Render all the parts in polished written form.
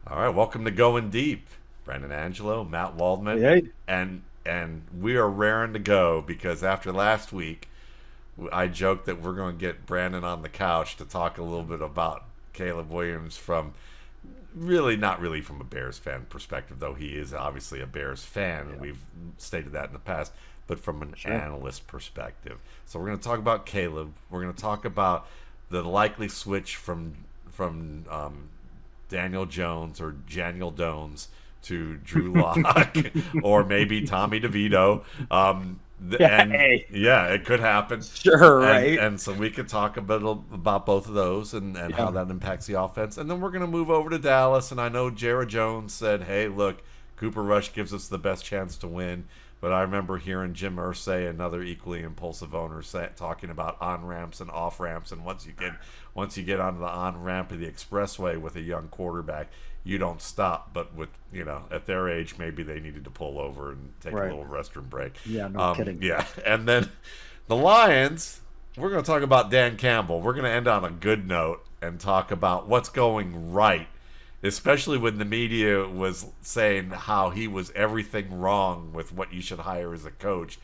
All right, welcome to Going Deep. Brandon Angelo, Matt Waldman, Hey, and we are raring to go because after last week, I joked that we're going to get Brandon on the couch to talk a little bit about Caleb Williams from not really from a Bears fan perspective, though he is obviously a Bears fan, and yeah, we've stated that in the past, but from an sure. analyst perspective. So we're going to talk about Caleb. We're going to talk about the likely switch from Daniel Jones or Daniel Jones to Drew Lock or maybe Tommy DeVito. Yeah, And hey, yeah, it could happen. sure, And right? and so we could talk a bit about both of those and how Yeah, that impacts the offense. And then we're going to move over to Dallas. And I know Jared Jones said, hey, look, Cooper Rush gives us the best chance to win. But I remember hearing Jim Irsay, another equally impulsive owner, talking about on ramps and off ramps, and once you get onto the on ramp of the expressway with a young quarterback, you don't stop. But with at their age, maybe they needed to pull over and take a right. little restroom break. Yeah, no kidding. Yeah, and then the Lions. We're going to talk about Dan Campbell. We're going to end on a good note and talk about what's going right, especially when the media was saying how he was everything wrong with what you should hire as a coach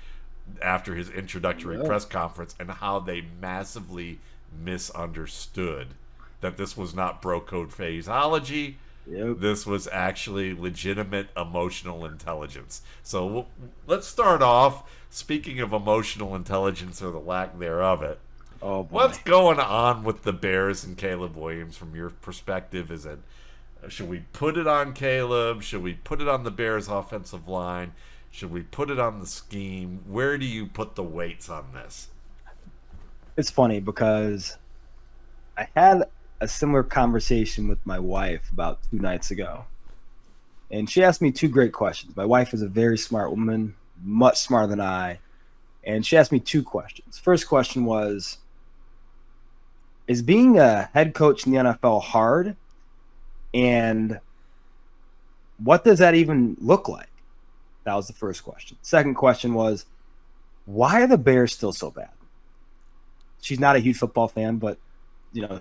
after his introductory Yeah, press conference, and how they massively misunderstood that this was not bro code phraseology. yep. This was actually legitimate emotional intelligence. So let's start off. Speaking of emotional intelligence or the lack thereof, Oh what's boy. going on with the Bears and Caleb Williams from your perspective? Is it should we put it on Caleb? Should we put it on the Bears offensive line? Should we put it on the scheme? Where do you put the weights on this? It's funny because I had a similar conversation with my wife about 2 nights ago, and she asked me two great questions. My wife is a very smart woman, much smarter than I, and she asked me two questions. First question was, is being a head coach in the NFL hard? And what does that even look like? That was the first question. Second question was, why are the Bears still so bad? She's not a huge football fan, but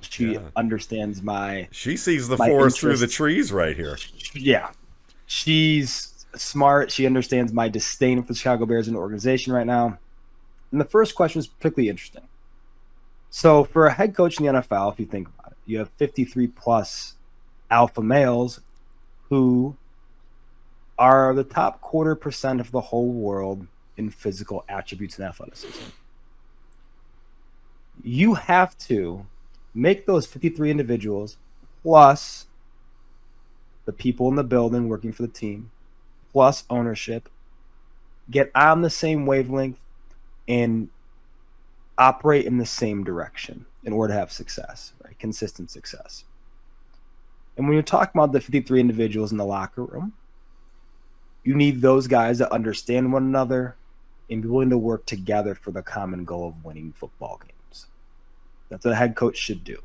she Yeah. understands my She sees the my forest through the interests. trees right here. Yeah, she's smart. She understands my disdain for the Chicago Bears as an organization right now. And the first question is particularly interesting. So, for a head coach in the NFL, if you think about it, you have 53 plus alpha males who are the top 1/4% of the whole world in physical attributes and athleticism. You have to make those 53 individuals plus the people in the building working for the team plus ownership get on the same wavelength and operate in the same direction in order to have success, right? Consistent success. And when you're talking about the 53 individuals in the locker room, you need those guys that understand one another and be willing to work together for the common goal of winning football games. That's what a head coach should do.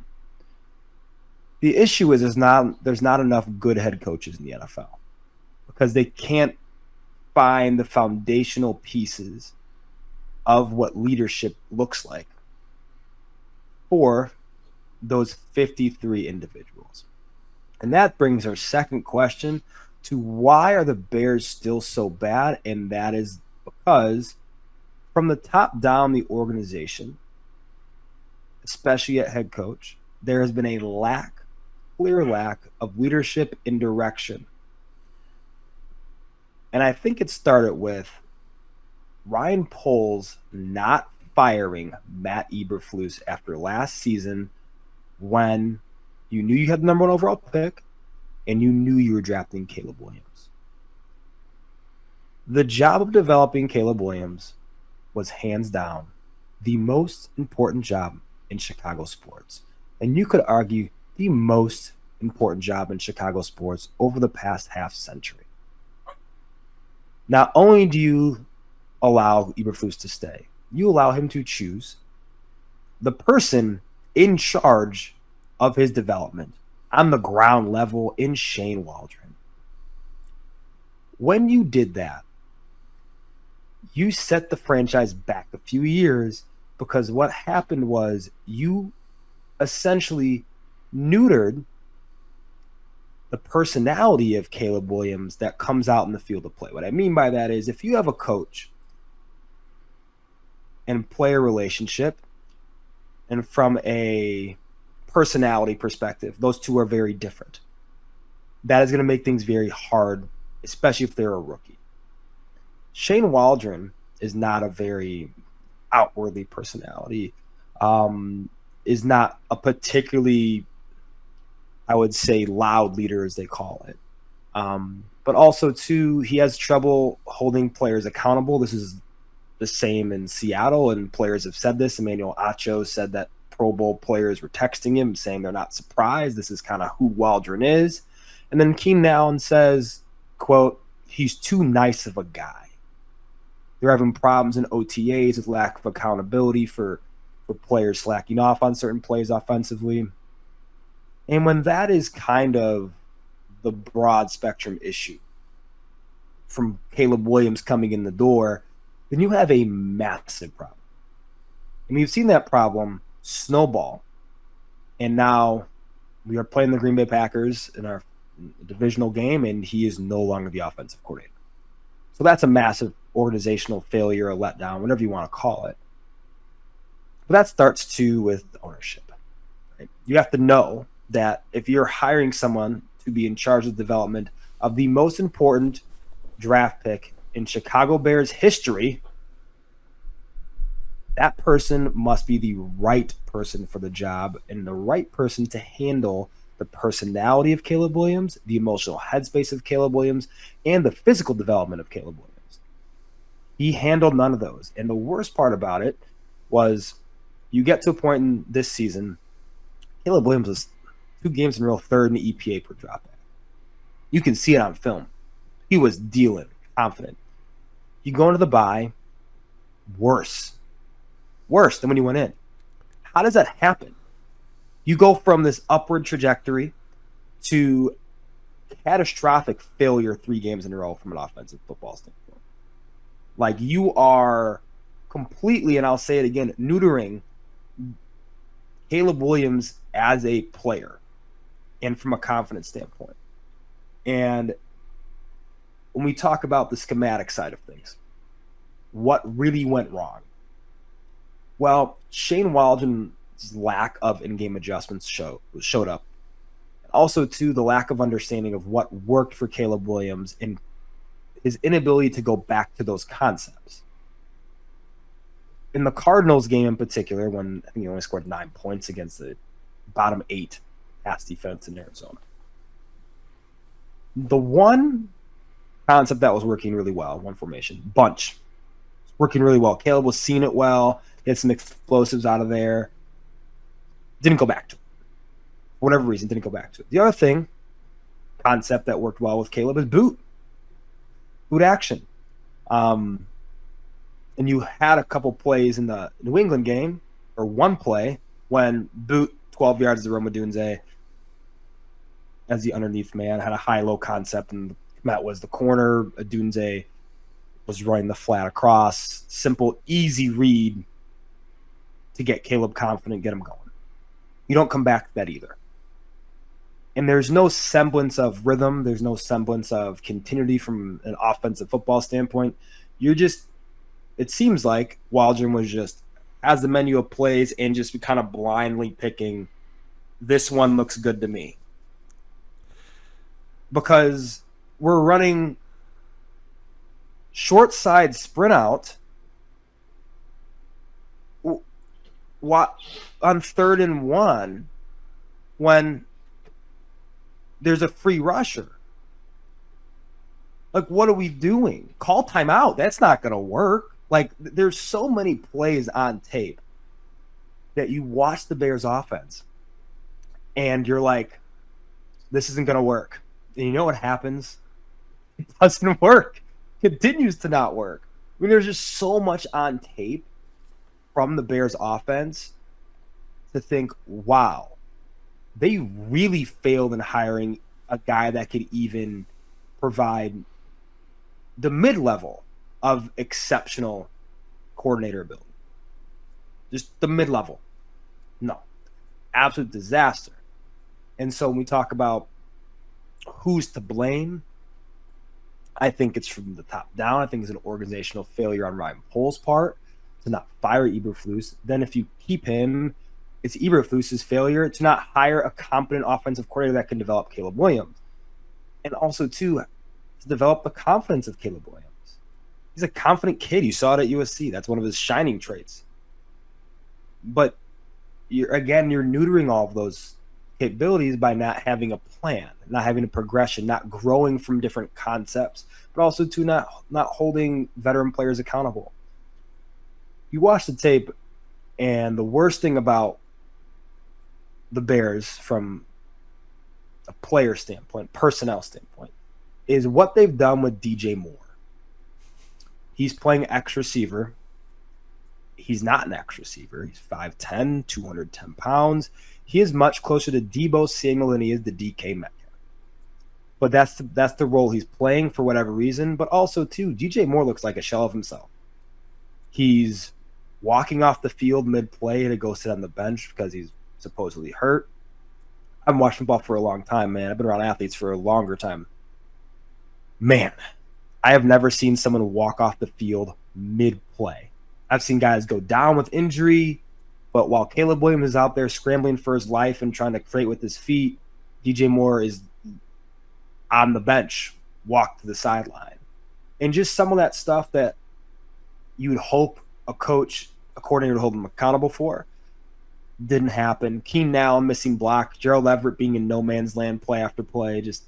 The issue is there's not enough good head coaches in the NFL because they can't find the foundational pieces of what leadership looks like for those 53 individuals. And that brings our second question to why are the Bears still so bad? And that is because from the top down, the organization, especially at head coach, there has been a clear lack of leadership and direction. And I think it started with Ryan Poles not firing Matt Eberflus after last season when you knew you had the number one overall pick and you knew you were drafting Caleb Williams. The job of developing Caleb Williams was hands down the most important job in Chicago sports. And you could argue the most important job in Chicago sports over the past half century. Not only do you allow Eberflus to stay, you allow him to choose the person in charge of his development on the ground level in Shane Waldron. When you did that, you set the franchise back a few years because what happened was you essentially neutered the personality of Caleb Williams that comes out in the field of play. What I mean by that is if you have a coach and player relationship, and from a personality perspective, those two are very different. That is going to make things very hard, especially if they're a rookie. Shane Waldron is not a very outwardly personality, is not a particularly, I would say, loud leader, as they call it. But also, too, he has trouble holding players accountable. This is the same in Seattle, and players have said this. Emmanuel Acho said that Pro Bowl players were texting him saying they're not surprised. This is kind of who Waldron is. And then Keenan Allen says, quote, he's too nice of a guy. They're having problems in OTAs with lack of accountability for players slacking off on certain plays offensively. And when that is kind of the broad spectrum issue from Caleb Williams coming in the door, then you have a massive problem. And we've seen that problem snowball. And now we are playing the Green Bay Packers in our divisional game, and he is no longer the offensive coordinator. So that's a massive organizational failure, a letdown, whatever you want to call it. But that starts too with ownership. Right? You have to know that if you're hiring someone to be in charge of the development of the most important draft pick in Chicago Bears history, that person must be the right person for the job and the right person to handle the personality of Caleb Williams, the emotional headspace of Caleb Williams, and the physical development of Caleb Williams. He handled none of those. And the worst part about it was you get to a point in this season, Caleb Williams was 2 games in a row third in the EPA per dropback. You can see it on film. He was dealing, confident. You go into the bye, worse than when you went in. How does that happen? You go from this upward trajectory to catastrophic failure 3 games in a row from an offensive football standpoint. Like, you are completely, and I'll say it again, neutering Caleb Williams as a player and from a confidence standpoint. And when we talk about the schematic side of things, what really went wrong? Well, Shane Waldron's lack of in-game adjustments showed up. Also, too, the lack of understanding of what worked for Caleb Williams and his inability to go back to those concepts. In the Cardinals game in particular, when I think he only scored 9 points against the bottom 8 pass defense in Arizona, the one concept that was working really well, one formation, bunch, working really well. Caleb was seeing it well. He had some explosives out of there. Didn't go back to it. For whatever reason, didn't go back to it. The other concept that worked well with Caleb is boot action. And you had a couple plays in the New England game, or one play, when boot 12 yards to Rome Odunze as the underneath man, had a high-low concept, and Matt was the corner. Odunze was running the flat across. Simple, easy read to get Caleb confident, get him going. You don't come back to that either. And there's no semblance of rhythm. There's no semblance of continuity from an offensive football standpoint. It seems like Waldron was just has the menu of plays and just kind of blindly picking, this one looks good to me. Because we're running short side sprint out on 3rd and 1 when there's a free rusher. Like, what are we doing? Call timeout. That's not going to work. Like, there's so many plays on tape that you watch the Bears offense and you're like, this isn't going to work. And you know what happens? It doesn't work. It continues to not work. I mean, there's just so much on tape from the Bears offense to think, wow, they really failed in hiring a guy that could even provide the mid-level of exceptional coordinator ability. Just the mid-level. No. Absolute disaster. And so when we talk about Who's to blame? I think it's from the top down. I think it's an organizational failure on Ryan Poles' part to not fire Eberflus. Then if you keep him, it's Eberflus's failure to not hire a competent offensive coordinator that can develop Caleb Williams. And also, too, to develop the confidence of Caleb Williams. He's a confident kid. You saw it at USC. That's one of his shining traits. But you're neutering all of those capabilities by not having a plan, not having a progression, not growing from different concepts, but also to not holding veteran players accountable. You watch the tape, and the worst thing about the Bears from a player standpoint, personnel standpoint, is what they've done with DJ Moore. He's playing X receiver. He's not an X receiver. He's 5'10", 210 pounds. He is much closer to Deebo Samuel than he is to DK Metcalf. But that's the role he's playing for whatever reason. But also, too, DJ Moore looks like a shell of himself. He's walking off the field mid-play to go sit on the bench because he's supposedly hurt. I've watched football for a long time, man. I've been around athletes for a longer time. Man, I have never seen someone walk off the field mid-play. I've seen guys go down with injury, but while Caleb Williams is out there scrambling for his life and trying to create with his feet, DJ Moore is on the bench, walk to the sideline. And just some of that stuff that you would hope a coordinator would hold him accountable for didn't happen. Keenan Allen missing block, Gerald Everett being in no man's land play after play, just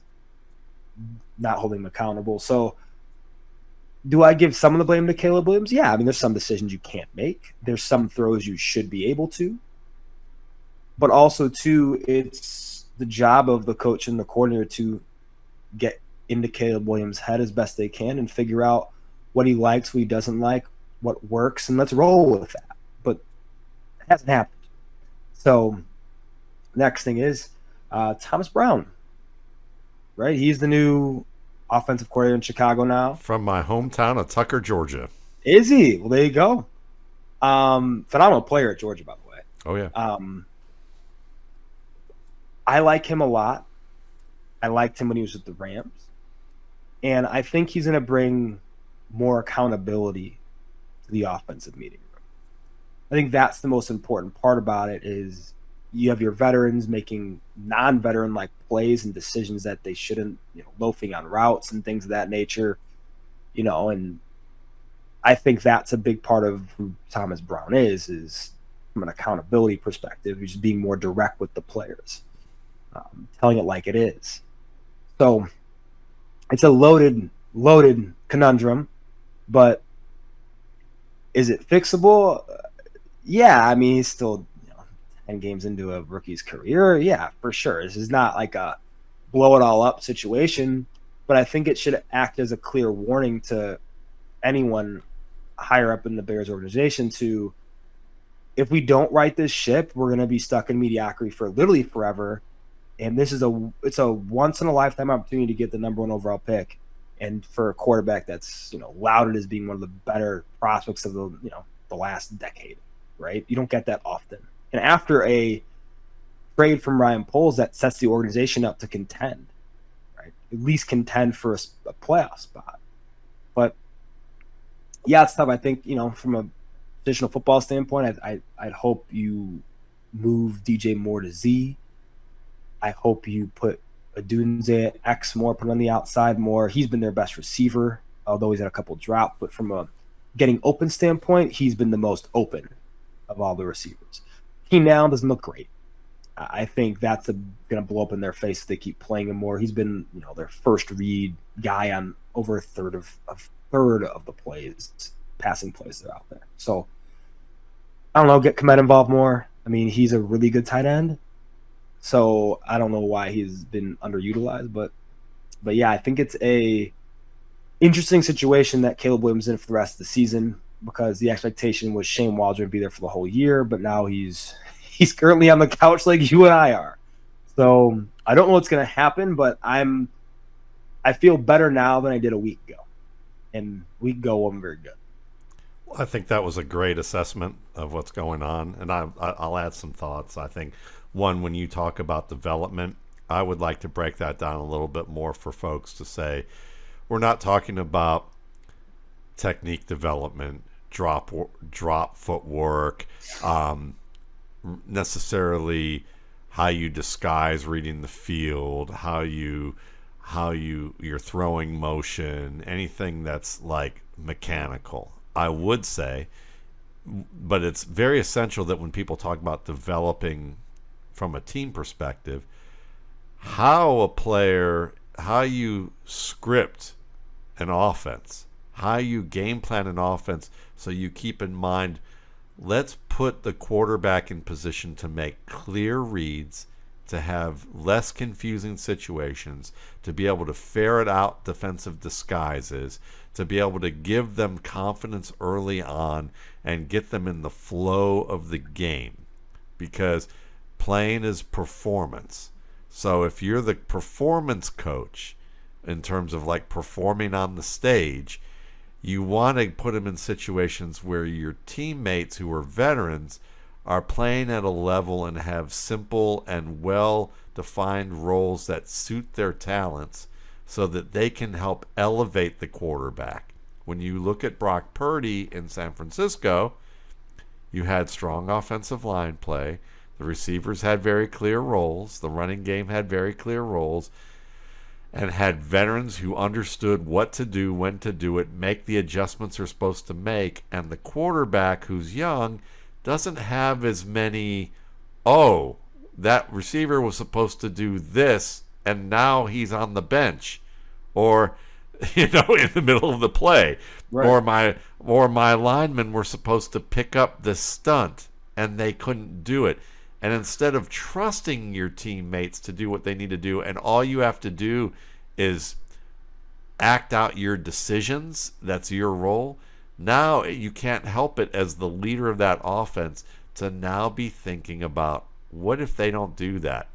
not holding him accountable. So do I give some of the blame to Caleb Williams? Yeah, I mean, there's some decisions you can't make. There's some throws you should be able to. But also, too, it's the job of the coach and the coordinator to get into Caleb Williams' head as best they can and figure out what he likes, what he doesn't like, what works, and let's roll with that. But it hasn't happened. So next thing is Thomas Brown, right? He's the new offensive coordinator in Chicago now. From my hometown of Tucker, Georgia. Is he? Well, there you go. Phenomenal player at Georgia, by the way. Oh, yeah. I like him a lot. I liked him when he was with the Rams. And I think he's going to bring more accountability to the offensive meeting room. I think that's the most important part about it is you have your veterans making non-veteran-like plays and decisions that they shouldn't, loafing on routes and things of that nature, and I think that's a big part of who Thomas Brown is from an accountability perspective, he's just being more direct with the players, telling it like it is. So it's a loaded conundrum, but is it fixable? Yeah, I mean, he's still 10 games into a rookie's career. Yeah, for sure. This is not like a blow it all up situation, but I think it should act as a clear warning to anyone higher up in the Bears organization to, if we don't right this ship, we're going to be stuck in mediocrity for literally forever. And it's a once in a lifetime opportunity to get the number 1 overall pick. And for a quarterback that's, lauded as being one of the better prospects of the last decade, right? You don't get that often. And after a trade from Ryan Poles, that sets the organization up to contend, right? At least contend for a playoff spot. But yeah, it's tough. I think, from a traditional football standpoint, I'd hope you move DJ Moore to Z. I hope you put Odunze at X more, put him on the outside more. He's been their best receiver, although he's had a couple drop. But from a getting open standpoint, he's been the most open of all the receivers. Keenan Allen doesn't look great. I think that's going to blow up in their face if they keep playing him more. He's been, their first read guy on over a third of the plays, passing plays that are out there. So I don't know, get Kmet involved more. I mean, he's a really good tight end. So I don't know why he's been underutilized, but yeah, I think it's a interesting situation that Caleb Williams is in for the rest of the season, because the expectation was Shane Waldron would be there for the whole year, but now he's currently on the couch like you and I are. So I don't know what's going to happen, but I feel better now than I did a week ago. And a week ago wasn't very good. Well, I think that was a great assessment of what's going on, and I'll add some thoughts. I think, one, when you talk about development, I would like to break that down a little bit more for folks to say we're not talking about technique development, drop footwork, necessarily how you disguise reading the field, how your throwing motion, anything that's like mechanical. I would say, but it's very essential that when people talk about developing from a team perspective, how you script an offense, how you game plan an offense, so you keep in mind, let's put the quarterback in position to make clear reads, to have less confusing situations, to be able to ferret out defensive disguises, to be able to give them confidence early on and get them in the flow of the game. Because playing is performance. So if you're the performance coach in terms of like performing on the stage, you want to put them in situations where your teammates who are veterans are playing at a level and have simple and well-defined roles that suit their talents so that they can help elevate the quarterback. When you look at Brock Purdy in San Francisco, you had strong offensive line play. The receivers had very clear roles. The running game had very clear roles, and had veterans who understood what to do, when to do it, make the adjustments they're supposed to make. And the quarterback, who's young, doesn't have as many, oh, that receiver was supposed to do this, and now he's on the bench. Or, in the middle of the play. Right. Or my linemen were supposed to pick up this stunt, and they couldn't do it. And instead of trusting your teammates to do what they need to do, and all you have to do is act out your decisions, that's your role, now you can't help it as the leader of that offense to now be thinking about, what if they don't do that?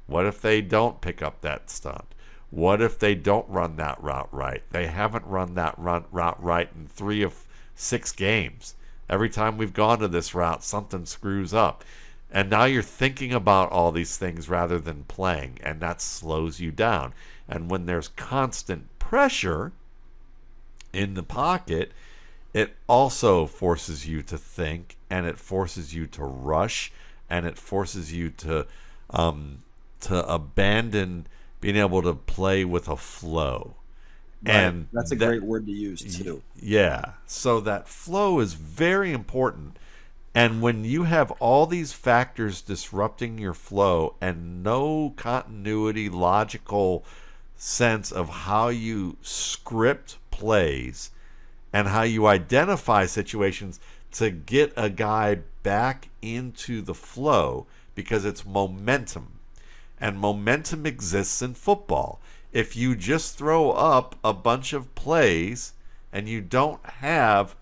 What if they don't pick up that stunt? What if they don't run that route right? They haven't run that route right in 3 of 6 games. Every time we've gone to this route, something screws up. And now you're thinking about all these things rather than playing, and that slows you down. And when there's constant pressure in the pocket, it also forces you to think, and it forces you to rush, and it forces you to abandon being able to play with a flow. Right. And that's a great word to use too. Yeah. So that flow is very important. And when you have all these factors disrupting your flow and no continuity, logical sense of how you script plays and how you identify situations to get a guy back into the flow, because it's momentum. And momentum exists in football. If you just throw up a bunch of plays and you don't have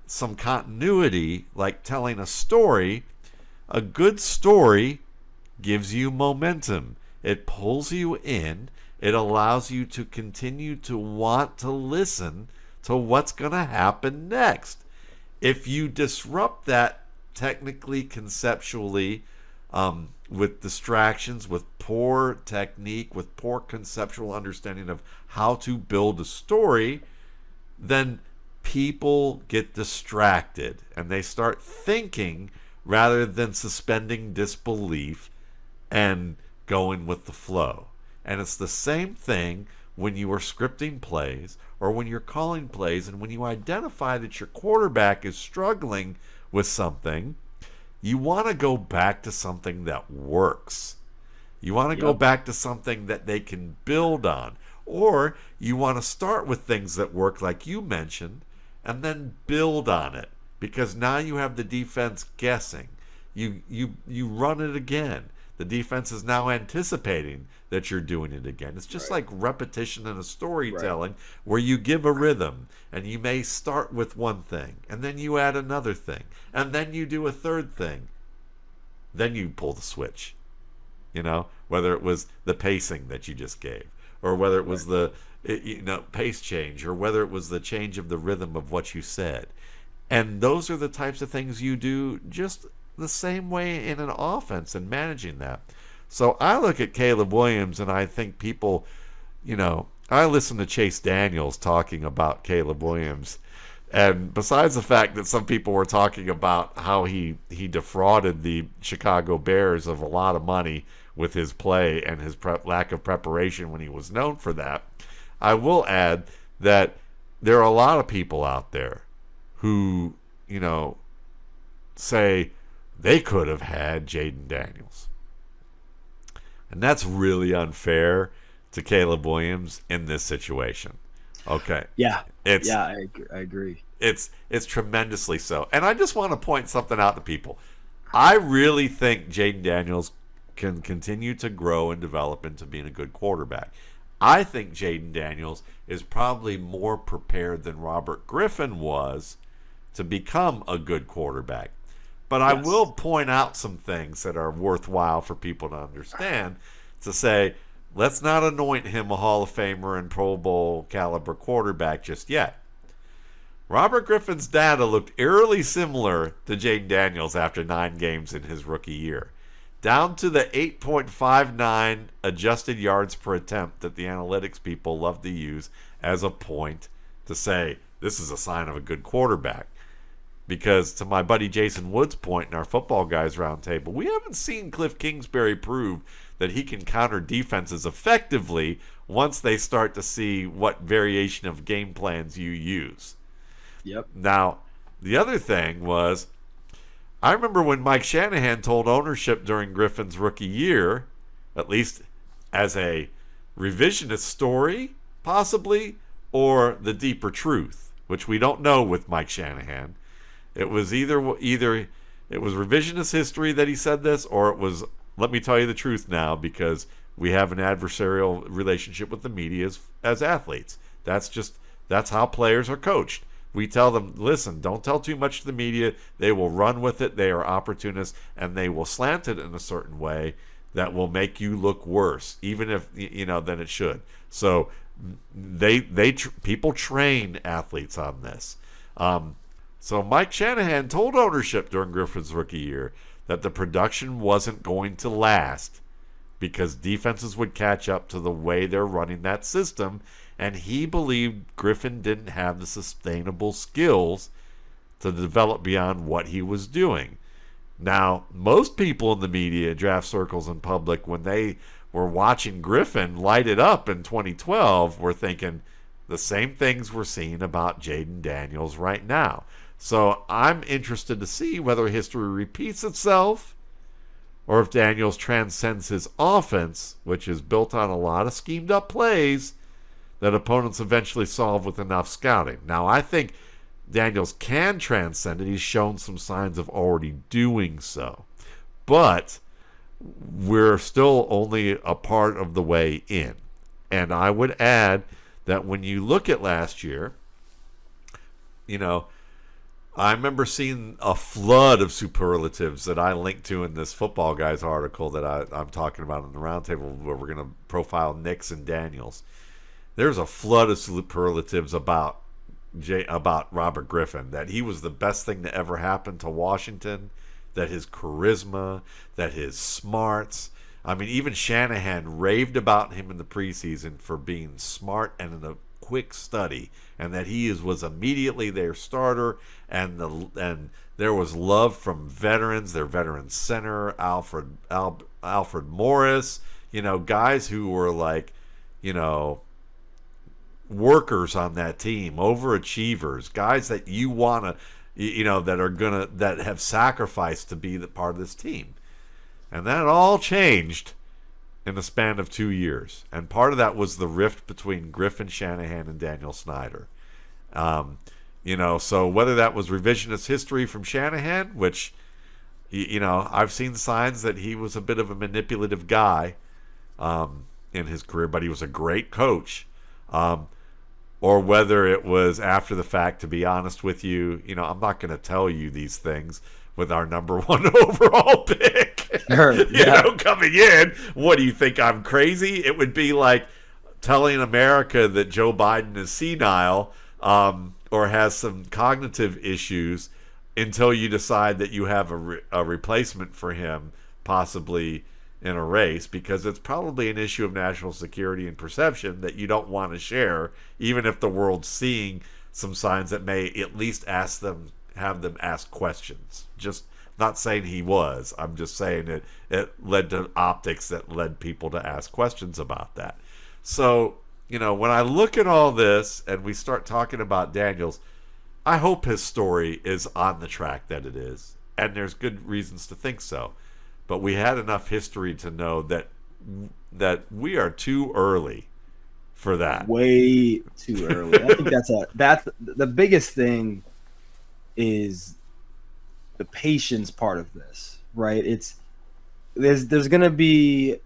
some continuity, like telling a story, a good story gives you momentum. It pulls you in. It allows you to continue to want to listen to what's going to happen next. If you disrupt that technically, conceptually, with distractions, with poor technique, with poor conceptual understanding of how to build a story, then people get distracted and they start thinking rather than suspending disbelief and going with the flow. And it's the same thing when you are scripting plays or when you're calling plays, and when you identify that your quarterback is struggling with something, you want to go back to something that works. You want to go back to something that they can build on. Or you want to start with things that work, like you mentioned, and then build on it, because now you have the defense guessing. You run it again. The defense is now anticipating that you're doing it again. It's just like repetition in a storytelling, where you give a rhythm and you may start with one thing and then you add another thing and then you do a third thing. Then you pull the switch, whether it was the pacing that you just gave, or whether it was the pace change, or whether it was the change of the rhythm of what you said. And those are the types of things you do just the same way in an offense and managing that. So I look at Caleb Williams and I think people, I listen to Chase Daniels talking about Caleb Williams. And besides the fact that some people were talking about how he defrauded the Chicago Bears of a lot of money with his play and his lack of preparation when he was known for that, I will add that there are a lot of people out there who, say they could have had Jayden Daniels. And that's really unfair to Caleb Williams in this situation. Okay. Yeah. I agree. It's tremendously so. And I just want to point something out to people. I really think Jayden Daniels can continue to grow and develop into being a good quarterback. I think Jayden Daniels is probably more prepared than Robert Griffin was to become a good quarterback. But I will point out some things that are worthwhile for people to understand, to say, let's not anoint him a Hall of Famer and Pro Bowl caliber quarterback just yet. Robert Griffin's data looked eerily similar to Jayden Daniels after 9 games in his rookie year, down to the 8.59 adjusted yards per attempt that the analytics people love to use as a point to say this is a sign of a good quarterback. Because to my buddy Jason Wood's point in our Football Guys Roundtable, we haven't seen Cliff Kingsbury prove that he can counter defenses effectively once they start to see what variation of game plans you use. Yep. Now, the other thing was, I remember when Mike Shanahan told ownership during Griffin's rookie year, at least as a revisionist story, possibly, or the deeper truth, which we don't know with Mike Shanahan. It was either it was revisionist history that he said this, or it was, let me tell you the truth now, because we have an adversarial relationship with the media as athletes. That's how players are coached. We tell them, listen, don't tell too much to the media. They will run with it. They are opportunists, and they will slant it in a certain way that will make you look worse, even if than it should. So people train athletes on this. So Mike Shanahan told ownership during Griffin's rookie year that the production wasn't going to last because defenses would catch up to the way they're running that system, and he believed Griffin didn't have the sustainable skills to develop beyond what he was doing. Now, most people in the media, draft circles, and public, when they were watching Griffin light it up in 2012, were thinking the same things we're seeing about Jayden Daniels right now. So I'm interested to see whether history repeats itself or if Daniels transcends his offense, which is built on a lot of schemed up plays that opponents eventually solve with enough scouting. Now, I think Daniels can transcend it. He's shown some signs of already doing so. But we're still only a part of the way in. And I would add that when you look at last year, I remember seeing a flood of superlatives that I linked to in this Football Guys article that I'm talking about in the roundtable, where we're going to profile Nix and Daniels. There's a flood of superlatives about Robert Griffin, that he was the best thing to ever happen to Washington, that his charisma, that his smarts. I mean, even Shanahan raved about him in the preseason for being smart and a quick study, and that he was immediately their starter, and there was love from veterans, their veteran center, Alfred Morris, guys who were like, workers on that team, overachievers, guys that you want to, that have sacrificed to be the part of this team. And that all changed in the span of 2 years. And part of that was the rift between Griffin, Shanahan, and Daniel Snyder. So whether that was revisionist history from Shanahan, which, I've seen signs that he was a bit of a manipulative guy in his career, but he was a great coach. Or whether it was after the fact, to be honest with you, I'm not going to tell you these things with our number 1 overall pick. Sure, yeah. Coming in, what do you think, I'm crazy? It would be like telling America that Joe Biden is senile or has some cognitive issues until you decide that you have a replacement for him, possibly, in a race, because it's probably an issue of national security and perception that you don't want to share, even if the world's seeing some signs that may at least have them ask questions. Just not saying he was. I'm just saying it led to optics that led people to ask questions about that. So, when I look at all this and we start talking about Daniels, I hope his story is on the track that it is. And there's good reasons to think so. But we had enough history to know that we are too early for that. Way too early. I think that's the biggest thing is the patience part of this, right? There's going to be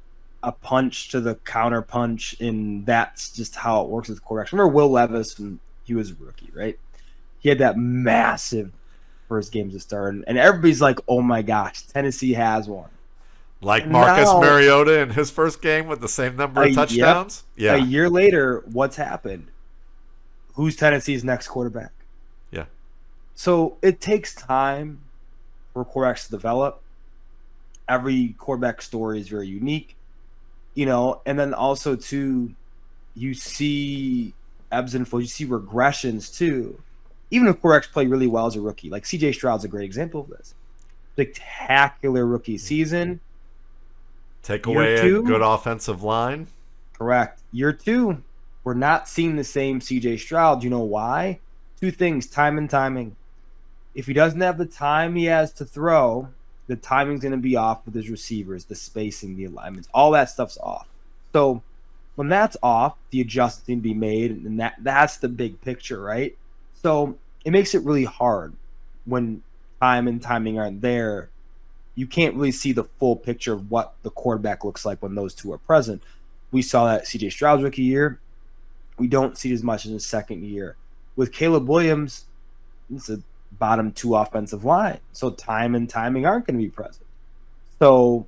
a punch to the counter punch, and that's just how it works with quarterbacks. Remember Will Levis when he was a rookie, right? He had that massive first game to start, and everybody's like, "Oh my gosh, Tennessee has one." Like And Marcus now, Mariota in his first game with the same number of touchdowns? Yeah. A year later, what's happened? Who's Tennessee's next quarterback? Yeah. So it takes time for quarterbacks to develop. Every quarterback story is very unique, and then also too, you see ebbs and flows, you see regressions too. Even if quarterbacks play really well as a rookie, like CJ Stroud's a great example of this. Spectacular rookie season. Take away a good offensive line. Correct. Year 2, we're not seeing the same CJ Stroud. You know why? 2 things, time and timing. If he doesn't have the time he has to throw, the timing's going to be off with his receivers, the spacing, the alignments, all that stuff's off. So when that's off, the adjustments need to be made, and that's the big picture, right? So it makes it really hard when time and timing aren't there. You can't really see the full picture of what the quarterback looks like when those two are present. We saw that CJ Stroud's rookie year. We don't see it as much in his second year. With Caleb Williams, it's a bottom 2 offensive line. So time and timing aren't going to be present. So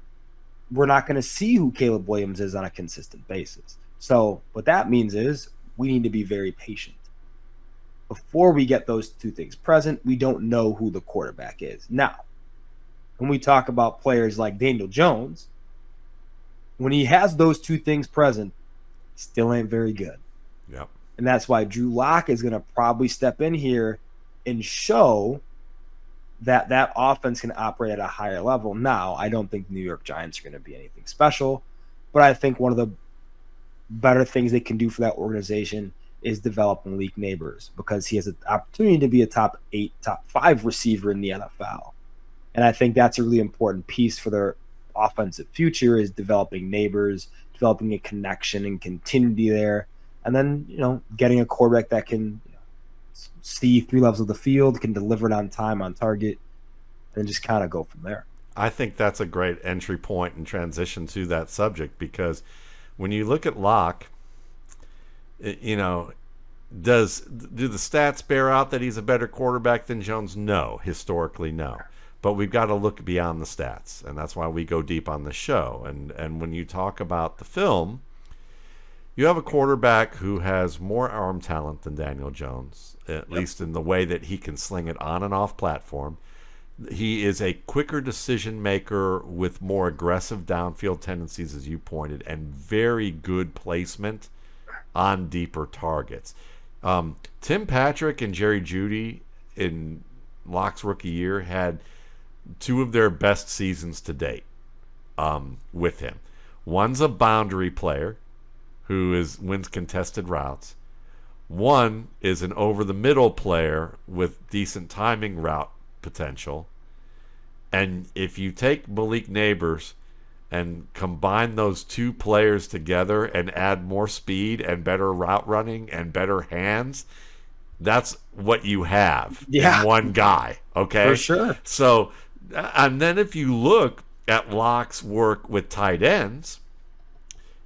we're not going to see who Caleb Williams is on a consistent basis. So what that means is we need to be very patient. Before we get those 2 things present, we don't know who the quarterback is. Now, when we talk about players like Daniel Jones, when he has those 2 things present, he still ain't very good. Yep. And that's why Drew Lock is going to probably step in here and show that offense can operate at a higher level. Now, I don't think the New York Giants are going to be anything special, but I think one of the better things they can do for that organization is develop Malik Neighbors, because he has an opportunity to be a top 8, top 5 receiver in the NFL. And I think that's a really important piece for their offensive future, is developing Neighbors, developing a connection and continuity there. And then, getting a quarterback that can see 3 levels of the field, can deliver it on time, on target, and just kind of go from there. I think that's a great entry point and transition to that subject, because when you look at Locke, do the stats bear out that he's a better quarterback than Jones? No. Historically, no. But we've got to look beyond the stats, and that's why we go deep on the show. And when you talk about the film, you have a quarterback who has more arm talent than Daniel Jones, at least in the way that he can sling it on and off platform. He is a quicker decision maker with more aggressive downfield tendencies, as you pointed, and very good placement on deeper targets. Tim Patrick and Jerry Jeudy in Locke's rookie year had 2 of their best seasons to date with him. One's a boundary player who wins contested routes. One is an over-the-middle player with decent timing route potential. And if you take Malik Neighbors and combine those 2 players together and add more speed and better route running and better hands, that's what you have in one guy. Okay? For sure. So, and then if you look at Locke's work with tight ends,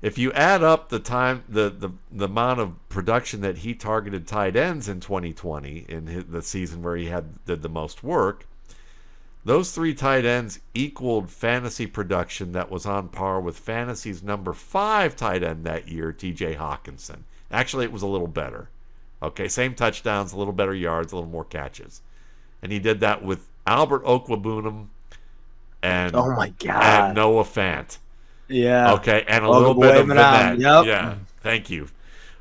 if you add up the time, the amount of production that he targeted tight ends in 2020, in the season where he did the most work, those 3 tight ends equaled fantasy production that was on par with fantasy's number 5 tight end that year, TJ Hawkinson. Actually, it was a little better. Okay, same touchdowns, a little better yards, a little more catches. And he did that with Albert Okwuegbunam and oh my God, and Noah Fant. Yeah. Okay, and a Well, little the bit of boy Manan, Vinette. yep. Yeah, thank you.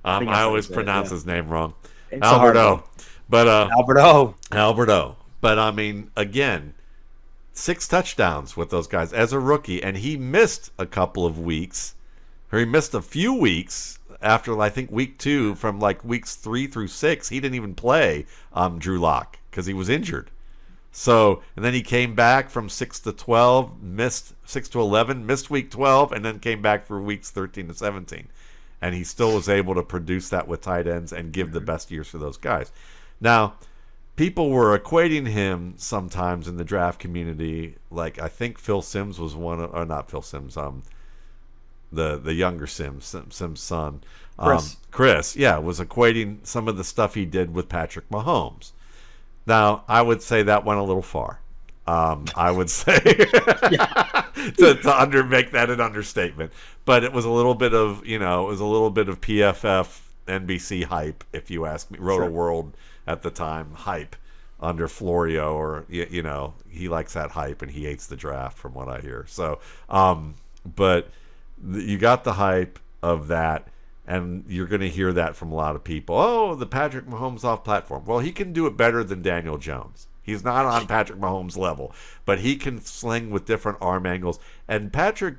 I think I that's how you always say it, pronounce yeah. his name wrong. It's a hard one. Alberto. But Alberto. Alberto. But I mean, again, 6 touchdowns with those guys as a rookie, and he missed a couple of weeks, or he missed a few weeks after I think week 2, from like weeks 3 through 6. He didn't even play Drew Lock because he was injured. So, and then he came back from 6 to 12, missed 6 to 11, missed week 12, and then came back for weeks 13 to 17. And he still was able to produce that with tight ends and give the best years for those guys. Now, people were equating him sometimes in the draft community, like I think Phil Simms was one, or not Phil Simms, the younger Simms' son, Chris, yeah, was equating some of the stuff he did with Patrick Mahomes. Now, I would say that went a little far. I would say to make that an understatement, but it was a little bit of PFF NBC hype, if you ask me. Roto World at the time hype under Florio, or he likes that hype and he hates the draft, from what I hear. So, but you got the hype of that. And you're going to hear that from a lot of people. Oh, the Patrick Mahomes off platform. Well, he can do it better than Daniel Jones. He's not on Patrick Mahomes level, but he can sling with different arm angles. And Daniel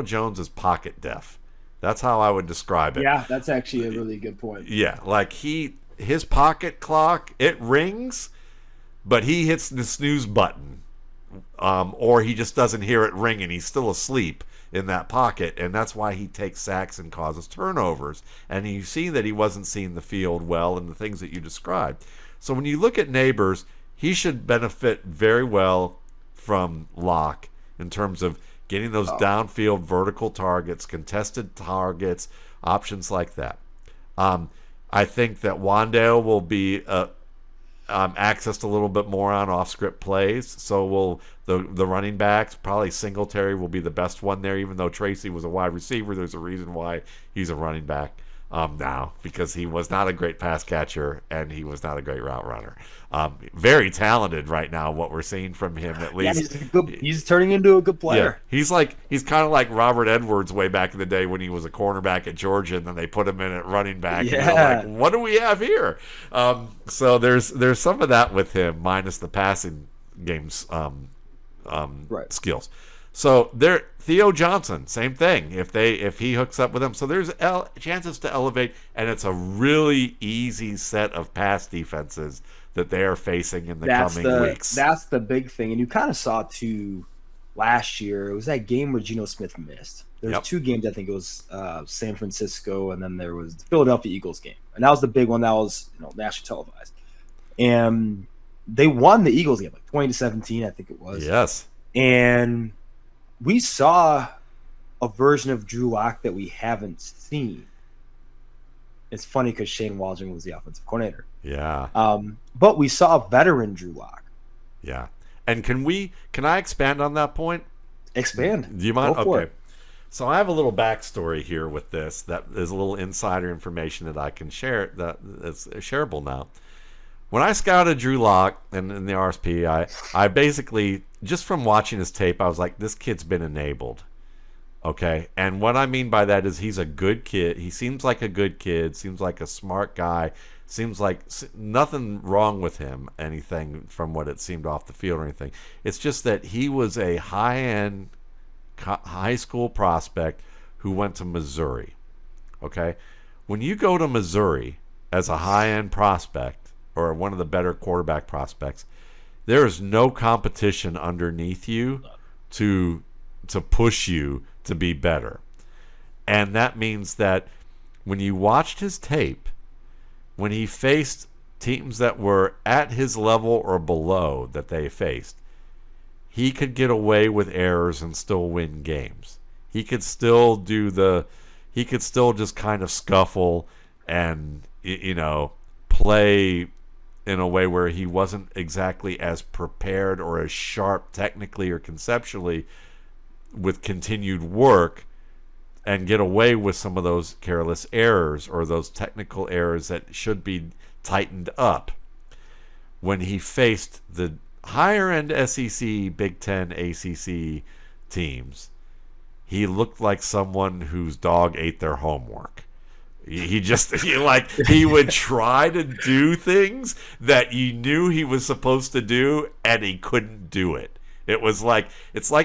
Jones is pocket deaf. That's how I would describe it. Yeah, that's actually a really good point. Yeah, like his pocket clock, it rings, but he hits the snooze button, or he just doesn't hear it ring and he's still asleep in that pocket, and that's why he takes sacks and causes turnovers. And you see that he wasn't seeing the field well, and the things that you described. So when you look at Neighbors, he should benefit very well from Locke in terms of getting those downfield vertical targets, contested targets, options like that. I think that Wandale will be accessed a little bit more on off-script plays. So will the running backs. Probably Singletary will be the best one there, even though Tracy was a wide receiver. There's a reason why he's a running back now, because he was not a great pass catcher and he was not a great route runner. Very talented right now, what we're seeing from him, at least. Yeah, he's turning into a good player. Yeah, he's kind of like Robert Edwards way back in the day when he was a cornerback at Georgia, and then they put him in at running back. Yeah. And they're like, what do we have here? So there's some of that with him, minus the passing game's skills. So Theo Johnson, same thing. If he hooks up with him, so there's chances to elevate, and it's a really easy set of pass defenses that they are facing in the coming weeks. That's the big thing, and you kind of saw too last year. It was that game where Geno Smith missed. There's 2 games. I think it was San Francisco, and then there was the Philadelphia Eagles game, and that was the big one. That was nationally televised, and they won the Eagles game like 20-17, I think it was. Yes, and we saw a version of Drew Lock that we haven't seen. It's funny because Shane Waldron was the offensive coordinator. Yeah. But we saw a veteran Drew Lock. Yeah. And can I expand on that point? Expand. Do you mind? Go for it. So I have a little backstory here with this that is a little insider information that I can share, that is shareable now. When I scouted Drew Lock in the RSP, I basically, just from watching his tape, I was like, this kid's been enabled. Okay? And what I mean by that is he's a good kid. He seems like a good kid, seems like a smart guy, seems like nothing wrong with him, anything from what it seemed off the field or anything. It's just that he was a high-end high school prospect who went to Missouri. Okay? When you go to Missouri as a high-end prospect, or one of the better quarterback prospects, there is no competition underneath you to push you to be better. And that means that when you watched his tape, when he faced teams that were at his level or below that they faced, he could get away with errors and still win games. He could still just kind of scuffle and, play in a way where he wasn't exactly as prepared or as sharp technically or conceptually with continued work, and get away with some of those careless errors or those technical errors that should be tightened up. When he faced the higher end SEC, Big Ten, ACC teams, he looked like someone whose dog ate their homework. He would try to do things that you knew he was supposed to do, and he couldn't do it. It's like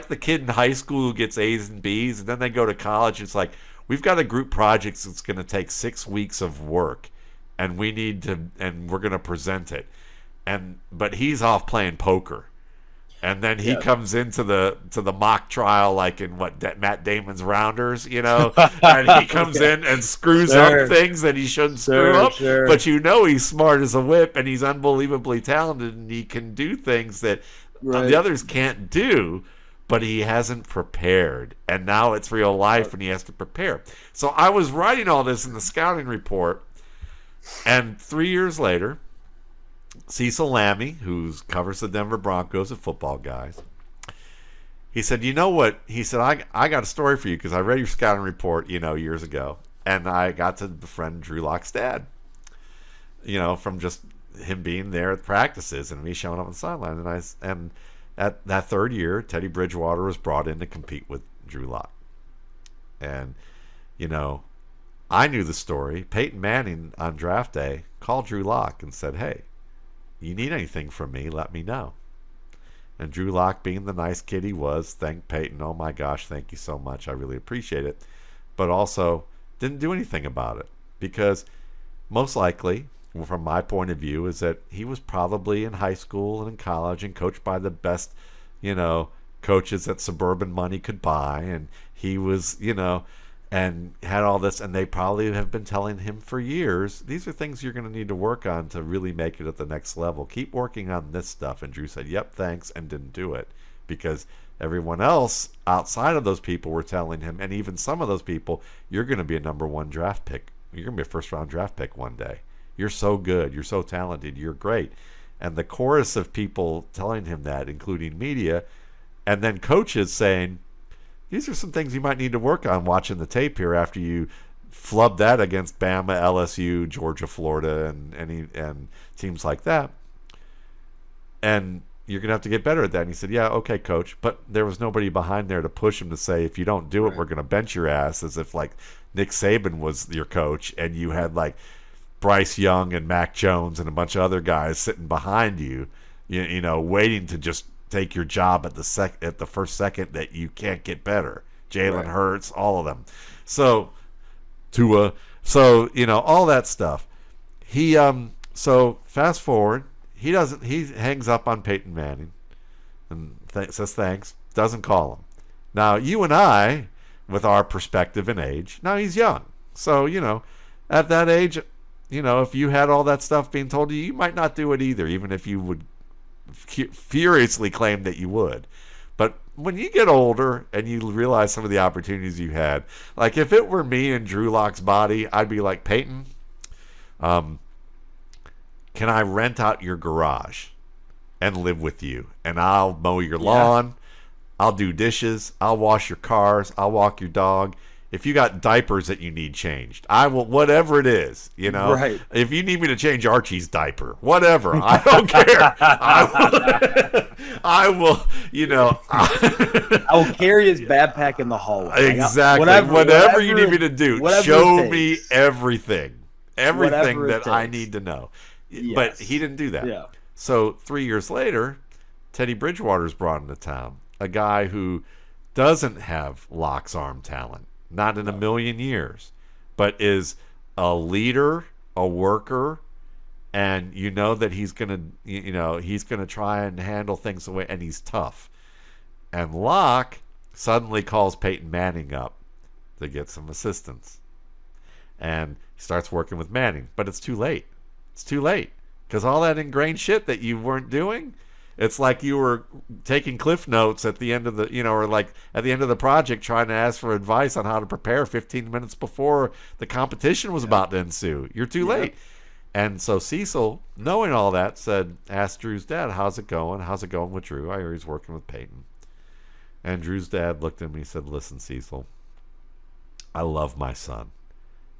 the kid in high school who gets A's and B's, and then they go to college. It's like, we've got a group project that's going to take 6 weeks of work, and we're going to present it. But he's off playing poker. And then he comes into the mock trial, like in Matt Damon's Rounders, and he comes in and screws up things that he shouldn't screw up. But he's smart as a whip, and he's unbelievably talented, and he can do things that the others can't do. But he hasn't prepared, and now it's real life, and he has to prepare. So I was writing all this in the scouting report, and 3 years later, Cecil Lammey, who covers the Denver Broncos at Football Guys, he said, you know what? He said, I got a story for you because I read your scouting report, years ago, and I got to befriend Drew Lock's dad, from just him being there at practices and me showing up on the sideline. And at that third year, Teddy Bridgewater was brought in to compete with Drew Lock. And, I knew the story. Peyton Manning on draft day called Drew Lock and said, hey, you need anything from me, let me know. And Drew Lock, being the nice kid he was, thanked Peyton, oh my gosh, thank you so much, I really appreciate it. But also didn't do anything about it. Because most likely, from my point of view, is that he was probably in high school and in college and coached by the best, coaches that suburban money could buy. And he was, and had all this, and they probably have been telling him for years, these are things you're going to need to work on to really make it at the next level. Keep working on this stuff. And Drew said, yep, thanks, and didn't do it. Because everyone else outside of those people were telling him, and even some of those people, you're going to be a number 1 draft pick. You're going to be a first-round draft pick one day. You're so good. You're so talented. You're great. And the chorus of people telling him that, including media, and then coaches saying, these are some things you might need to work on watching the tape here after you flub that against Bama, LSU, Georgia, Florida, and teams like that. And you're going to have to get better at that. And he said, yeah, okay, coach. But there was nobody behind there to push him to say, if you don't do it, we're going to bench your ass, as if like Nick Saban was your coach and you had like Bryce Young and Mac Jones and a bunch of other guys sitting behind you, waiting to just take your job at the first second that you can't get better. Jalen Hurts, all of them. So Tua, all that stuff. He so fast forward, he hangs up on Peyton Manning and says thanks, doesn't call him. Now you and I, with our perspective and age, now he's young. So, at that age, if you had all that stuff being told to you, you might not do it either, even if you would furiously claim that you would. But when you get older and you realize some of the opportunities you had, like if it were me in Drew Lock's body, I'd be like, Peyton, can I rent out your garage and live with you? And I'll mow your lawn, I'll do dishes, I'll wash your cars, I'll walk your dog. If you got diapers that you need changed, I will, whatever it is, Right. If you need me to change Archie's diaper, whatever, I don't care. I will, I will carry his backpack in the hallway. Exactly. Whatever you need me to do, show me everything that I need to know. Yes. But he didn't do that. Yeah. So 3 years later, Teddy Bridgewater's brought into town, a guy who doesn't have Lock's arm talent. Not in a million years, but is a leader, a worker, and that he's gonna try and handle things away, and he's tough. And Lock suddenly calls Peyton Manning up to get some assistance, and he starts working with Manning. But it's too late. It's too late because all that ingrained shit that you weren't doing. It's like you were taking cliff notes at the end of the, or like at the end of the project trying to ask for advice on how to prepare 15 minutes before the competition was about to ensue. You're too late. And so Cecil, knowing all that, asked Drew's dad, how's it going? How's it going with Drew? I hear he's working with Peyton. And Drew's dad looked at me and said, listen, Cecil, I love my son.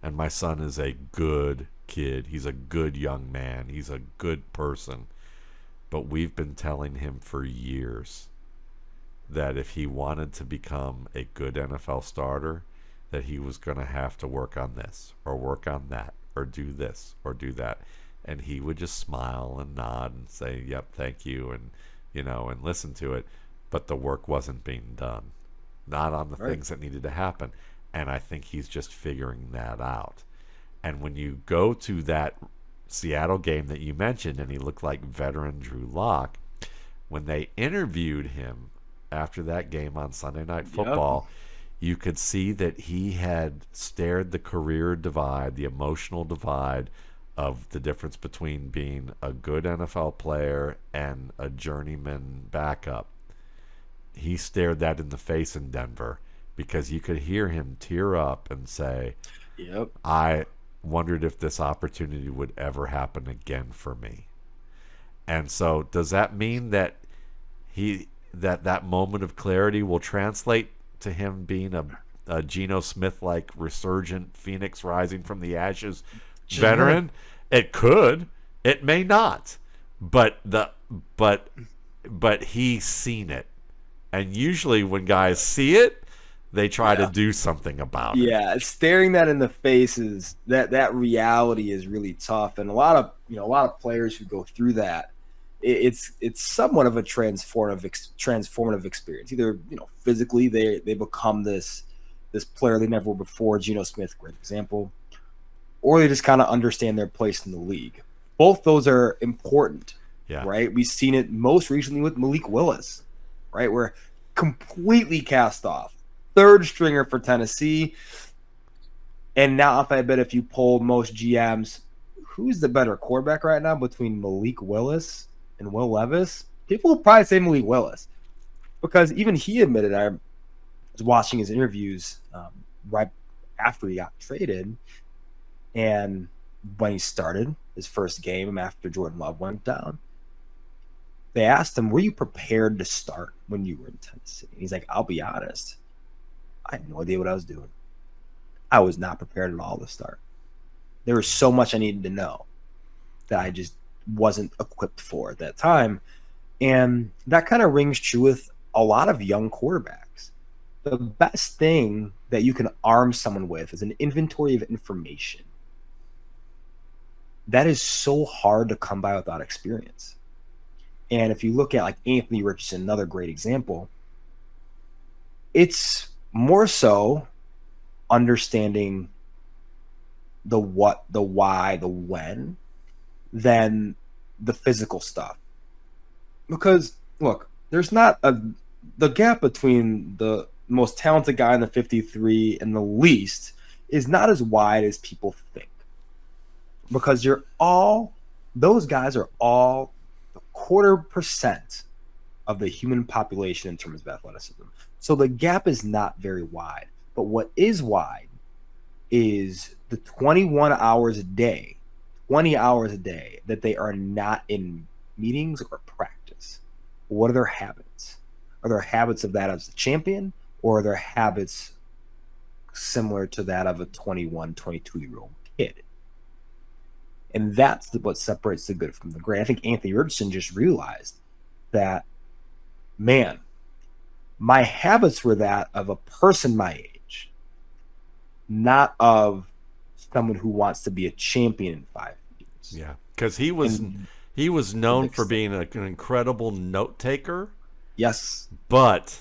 And my son is a good kid. He's a good young man. He's a good person. But we've been telling him for years that if he wanted to become a good NFL starter, that he was going to have to work on this or work on that or do this or do that. And he would just smile and nod and say, yep, thank you, and and listen to it. But the work wasn't being done, not on the things that needed to happen. And I think he's just figuring that out. And when you go to that Seattle game that you mentioned, and he looked like veteran Drew Lock, when they interviewed him after that game on Sunday Night Football, you could see that he had stared the career divide, the emotional divide of the difference between being a good NFL player and a journeyman backup. He stared that in the face in Denver, because you could hear him tear up and say, I wondered if this opportunity would ever happen again for me. And so does that mean that that moment of clarity will translate to him being a Geno Smith-like resurgent phoenix rising from the ashes veteran? It could. It may not. But he's seen it. And usually when guys see it, they try to do something about it. Yeah, staring that in the face is that reality is really tough, and a lot of players who go through that, it's somewhat of a transformative experience. Either physically they become this player they never were before, Geno Smith, great example, or they just kind of understand their place in the league. Both those are important, right? We've seen it most recently with Malik Willis, right? We're completely cast off. Third stringer for Tennessee. And now I bet if you polled most GMs, who's the better quarterback right now between Malik Willis and Will Levis? People will probably say Malik Willis, because even he admitted, I was watching his interviews right after he got traded, and when he started his first game after Jordan Love went down, they asked him, were you prepared to start when you were in Tennessee? And he's like, I'll be honest, I had no idea what I was doing. I was not prepared at all to start. There was so much I needed to know that I just wasn't equipped for at that time. And that kind of rings true with a lot of young quarterbacks. The best thing that you can arm someone with is an inventory of information. That is so hard to come by without experience. And if you look at like Anthony Richardson, another great example, it's more so understanding the what, the why, the when, than the physical stuff. Because look, there's not the gap between the most talented guy in the 53 and the least is not as wide as people think. Because those guys are all a 0.25% of the human population in terms of athleticism. So the gap is not very wide. But what is wide is the 20 hours a day that they are not in meetings or practice. What are their habits? Are there habits of that as a champion, or are there habits similar to that of a 21, 22-year-old kid? And that's what separates the good from the great. I think Anthony Richardson just realized that, man, my habits were that of a person my age, not of someone who wants to be a champion in 5 years. Yeah, because he was known for being an incredible note taker. Yes, but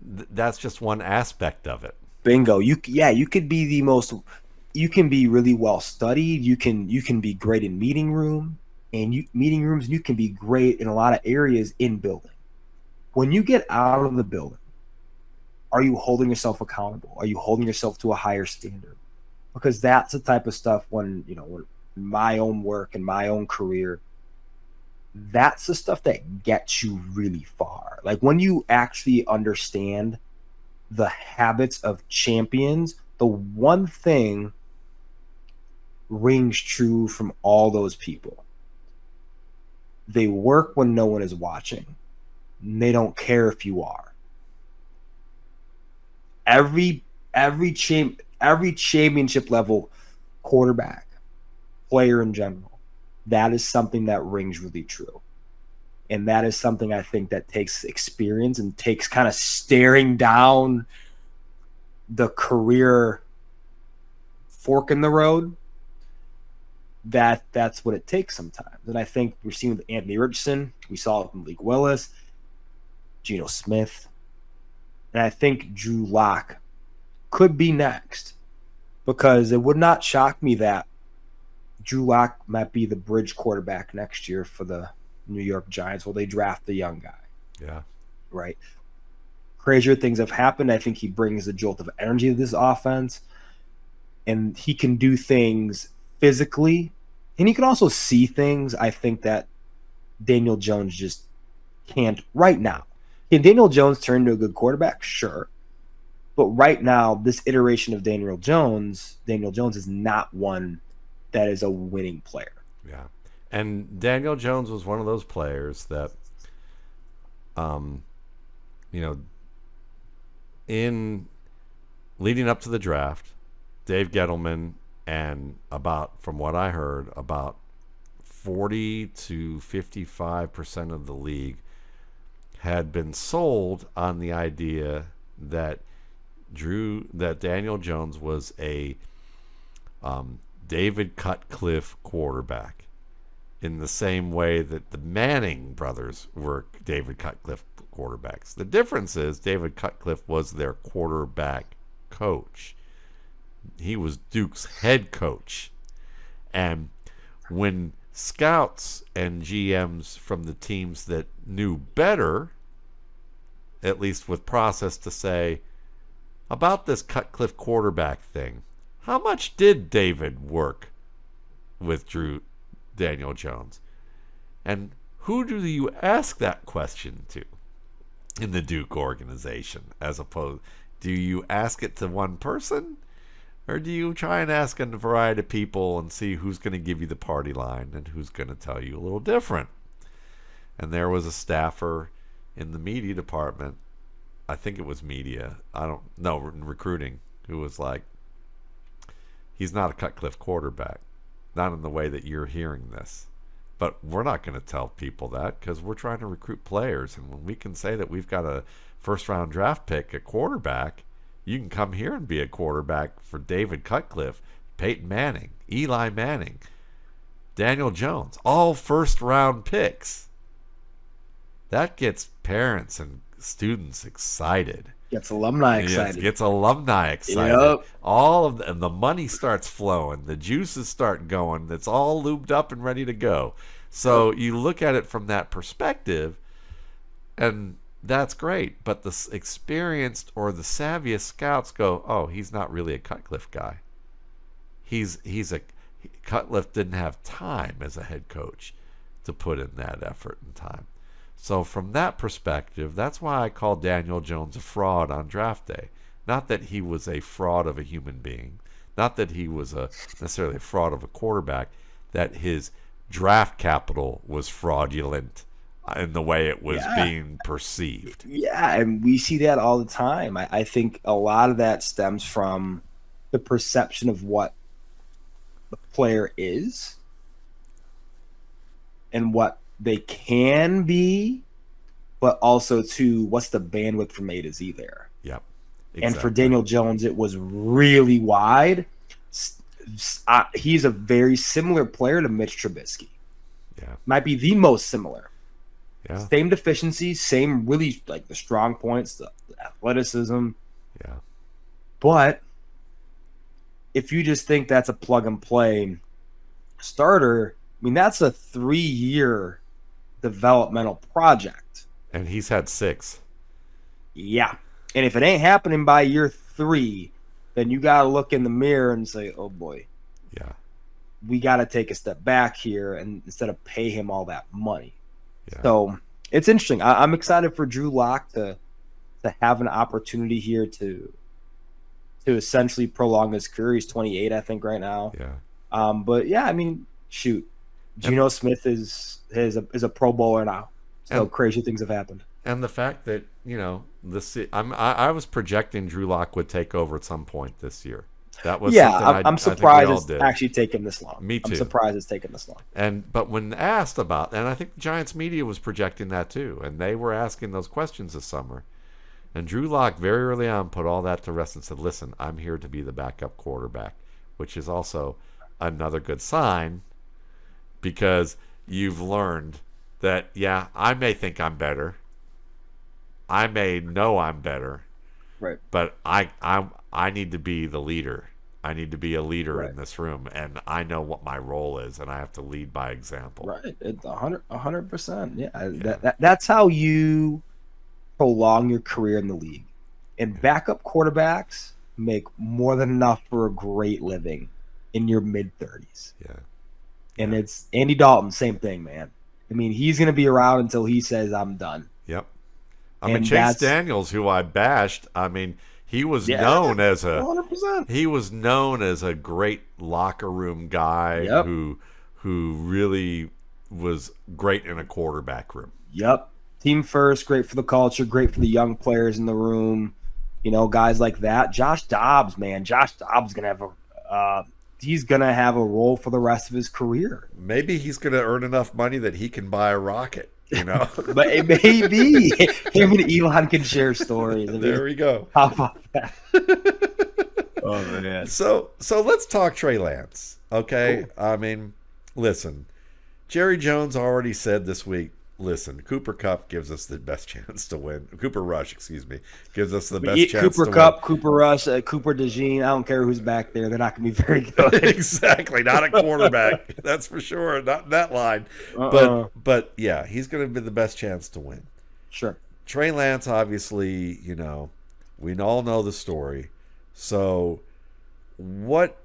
that's just one aspect of it. Bingo. You could be the most. You can be really well studied. You can be great in meeting rooms. You can be great in a lot of areas in building. When you get out of the building, are you holding yourself accountable? Are you holding yourself to a higher standard? Because that's the type of stuff when my own work and my own career, that's the stuff that gets you really far. Like when you actually understand the habits of champions, the one thing rings true from all those people. They work when no one is watching. And they don't care if you are. Every championship level quarterback, player in general, that is something that rings really true. And that is something I think that takes experience and takes kind of staring down the career fork in the road. That's what it takes sometimes. And I think we're seeing with Anthony Richardson, we saw it with Malik Willis, Geno Smith, and I think Drew Lock could be next, because it would not shock me that Drew Lock might be the bridge quarterback next year for the New York Giants. Will they draft the young guy? Yeah. Right. Crazier things have happened. I think he brings a jolt of energy to this offense, and he can do things physically, and he can also see things I think that Daniel Jones just can't right now. Can Daniel Jones turn into a good quarterback? Sure. But right now, this iteration of Daniel Jones is not one that is a winning player. Yeah. And Daniel Jones was one of those players that, in leading up to the draft, Dave Gettleman and from what I heard, about 40 to 55% of the league had been sold on the idea that Daniel Jones was a David Cutcliffe quarterback, in the same way that the Manning brothers were David Cutcliffe quarterbacks. The difference is David Cutcliffe was their quarterback coach. He was Duke's head coach. And when scouts and GMs from the teams that knew better, at least with process, to say about this Cutcliffe quarterback thing, how much did David work with Daniel Jones? And who do you ask that question to in the Duke organization? As opposed, do you ask it to one person, or do you try and ask a variety of people and see who's going to give you the party line and who's going to tell you a little different? And there was a staffer in the media department, I think it was media, recruiting, who was like, he's not a Cutcliffe quarterback. Not in the way that you're hearing this. But we're not going to tell people that, because we're trying to recruit players. And when we can say that we've got a first-round draft pick at quarterback, you can come here and be a quarterback for David Cutcliffe, Peyton Manning, Eli Manning, Daniel Jones, all first-round picks. That gets parents and students excited. Gets alumni excited. Yes, gets alumni excited. Yep. All of the money starts flowing. The juices start going. It's all lubed up and ready to go. So you look at it from that perspective, and that's great. But the experienced or the savviest scouts go, oh, he's not really a Cutcliffe guy. Cutcliffe didn't have time as a head coach to put in that effort and time. So from that perspective, that's why I call Daniel Jones a fraud on draft day. Not that he was a fraud of a human being, not that he was necessarily a fraud of a quarterback, that his draft capital was fraudulent in the way it was being perceived. Yeah, and we see that all the time. I think a lot of that stems from the perception of what the player is and what they can be, but also to what's the bandwidth from A to Z there. Yep. Exactly. And for Daniel Jones, it was really wide. He's a very similar player to Mitch Trubisky. Yeah. Might be the most similar. Yeah. Same deficiencies, same really like the strong points, the athleticism. Yeah. But if you just think that's a plug and play starter, I mean, that's a 3-year developmental project. And he's had 6. Yeah. And if it ain't happening by year 3, then you got to look in the mirror and say, oh boy. Yeah. We got to take a step back here and instead of pay him all that money. Yeah. So it's interesting. I'm excited for Drew Lock to have an opportunity here to essentially prolong his career. He's 28, I think, right now. Yeah. But yeah, I mean, shoot. Geno Smith is a Pro Bowler now. So crazy things have happened. And the fact that, I was projecting Drew Lock would take over at some point this year. That was Yeah, something I'm I think we surprised all it's did. actually taken this long. Me I'm too. surprised it's taken this long. But when asked about, and I think the Giants media was projecting that too, and they were asking those questions this summer. And Drew Lock very early on put all that to rest and said, "Listen, I'm here to be the backup quarterback," which is also another good sign because you've learned that, yeah, I may think I'm better. I may know I'm better, Right. but I need to be the leader. I need to be a leader Right. in this room, and I know what my role is, and I have to lead by example. Right. It's 100%. Yeah. That's how you prolong your career in the league. And backup quarterbacks make more than enough for a great living in your mid-30s. Yeah. And it's Andy Dalton, same thing, man. I mean, he's going to be around until he says, I'm done. Yep. I mean, Chase Daniels, who I bashed, I mean, he was known as 100%. He was known as a great locker room guy who really was great in a quarterback room. Yep. Team first, great for the culture, great for the young players in the room. You know, guys like that. Josh Dobbs, man. Josh Dobbs is going to have he's going to have a role for the rest of his career. Maybe he's going to earn enough money that he can buy a rocket, you know. But maybe him and Elon can share stories. I mean, there we go. How about that? Oh, man. So let's talk Trey Lance, okay? Cool. I mean, listen, Jerry Jones already said this week, listen, Cooper Kupp gives us the best chance to win. Cooper Rush, excuse me, gives us the best chance Cooper to Kupp, win. Cooper Rush, Cooper DeJean. I don't care who's back there. They're not going to be very good. Exactly. Not a quarterback. That's for sure. Not in that line. But yeah, he's going to be the best chance to win. Sure. Trey Lance, obviously, you know, we all know the story. So what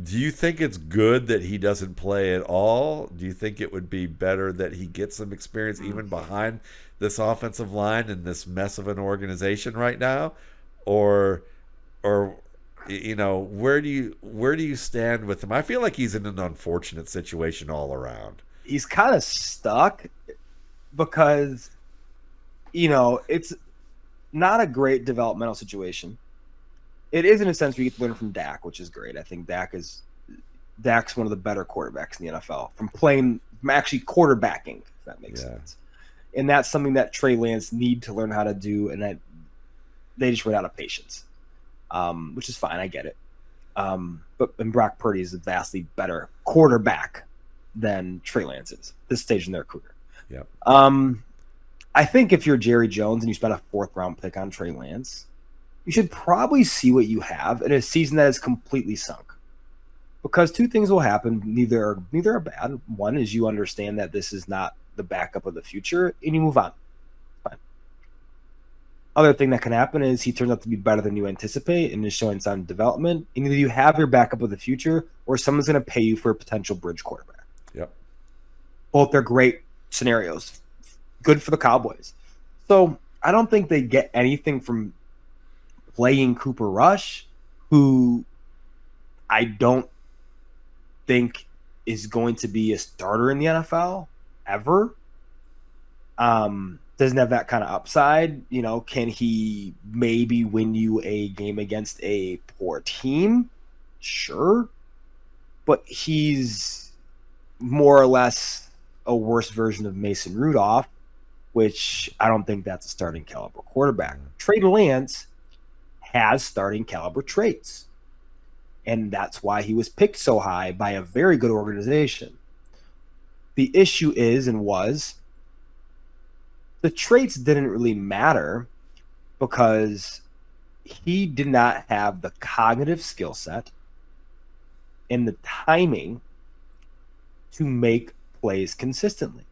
do you think it's good that he doesn't play at all? Do you think it would be better that he gets some experience even behind this offensive line and this mess of an organization right now? Or you know, where do you stand with him? I feel like he's in an unfortunate situation all around. He's kind of stuck because, you know, it's not a great developmental situation. It is in a sense where you get to learn from Dak, which is great. I think Dak's one of the better quarterbacks in the NFL from actually quarterbacking, if that makes sense. And that's something that Trey Lance need to learn how to do, and that they just ran out of patience, which is fine. I get it. But Brock Purdy is a vastly better quarterback than Trey Lance is this stage in their career. Yep. I think if you're Jerry Jones and you spent a 4th round pick on Trey Lance, you should probably see what you have in a season that is completely sunk. Because 2 things will happen. Neither are bad. One is you understand that this is not the backup of the future, and you move on. Fine. Other thing that can happen is he turns out to be better than you anticipate and is showing some development. And either you have your backup of the future or someone's going to pay you for a potential bridge quarterback. Yep. Both are great scenarios. Good for the Cowboys. So I don't think they get anything from playing Cooper Rush, who I don't think is going to be a starter in the NFL ever. Doesn't have that kind of upside. You know, can he maybe win you a game against a poor team? Sure. But he's more or less a worse version of Mason Rudolph, which I don't think that's a starting caliber quarterback. Trey Lance has starting caliber traits. And that's why he was picked so high by a very good organization. The issue is and was the traits didn't really matter because he did not have the cognitive skill set and the timing to make plays consistently.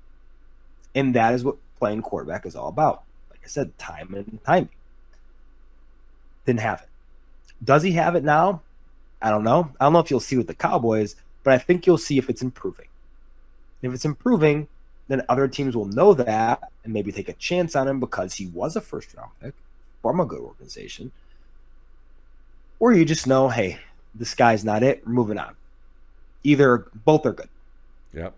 And that is what playing quarterback is all about. Like I said, time and timing. Didn't have it. Does he have it now? I don't know. I don't know if you'll see with the Cowboys, but I think you'll see if it's improving. If it's improving, then other teams will know that and maybe take a chance on him because he was a 1st-round pick from a good organization. Or you just know, hey, this guy's not it. We're moving on. Both are good. Yep.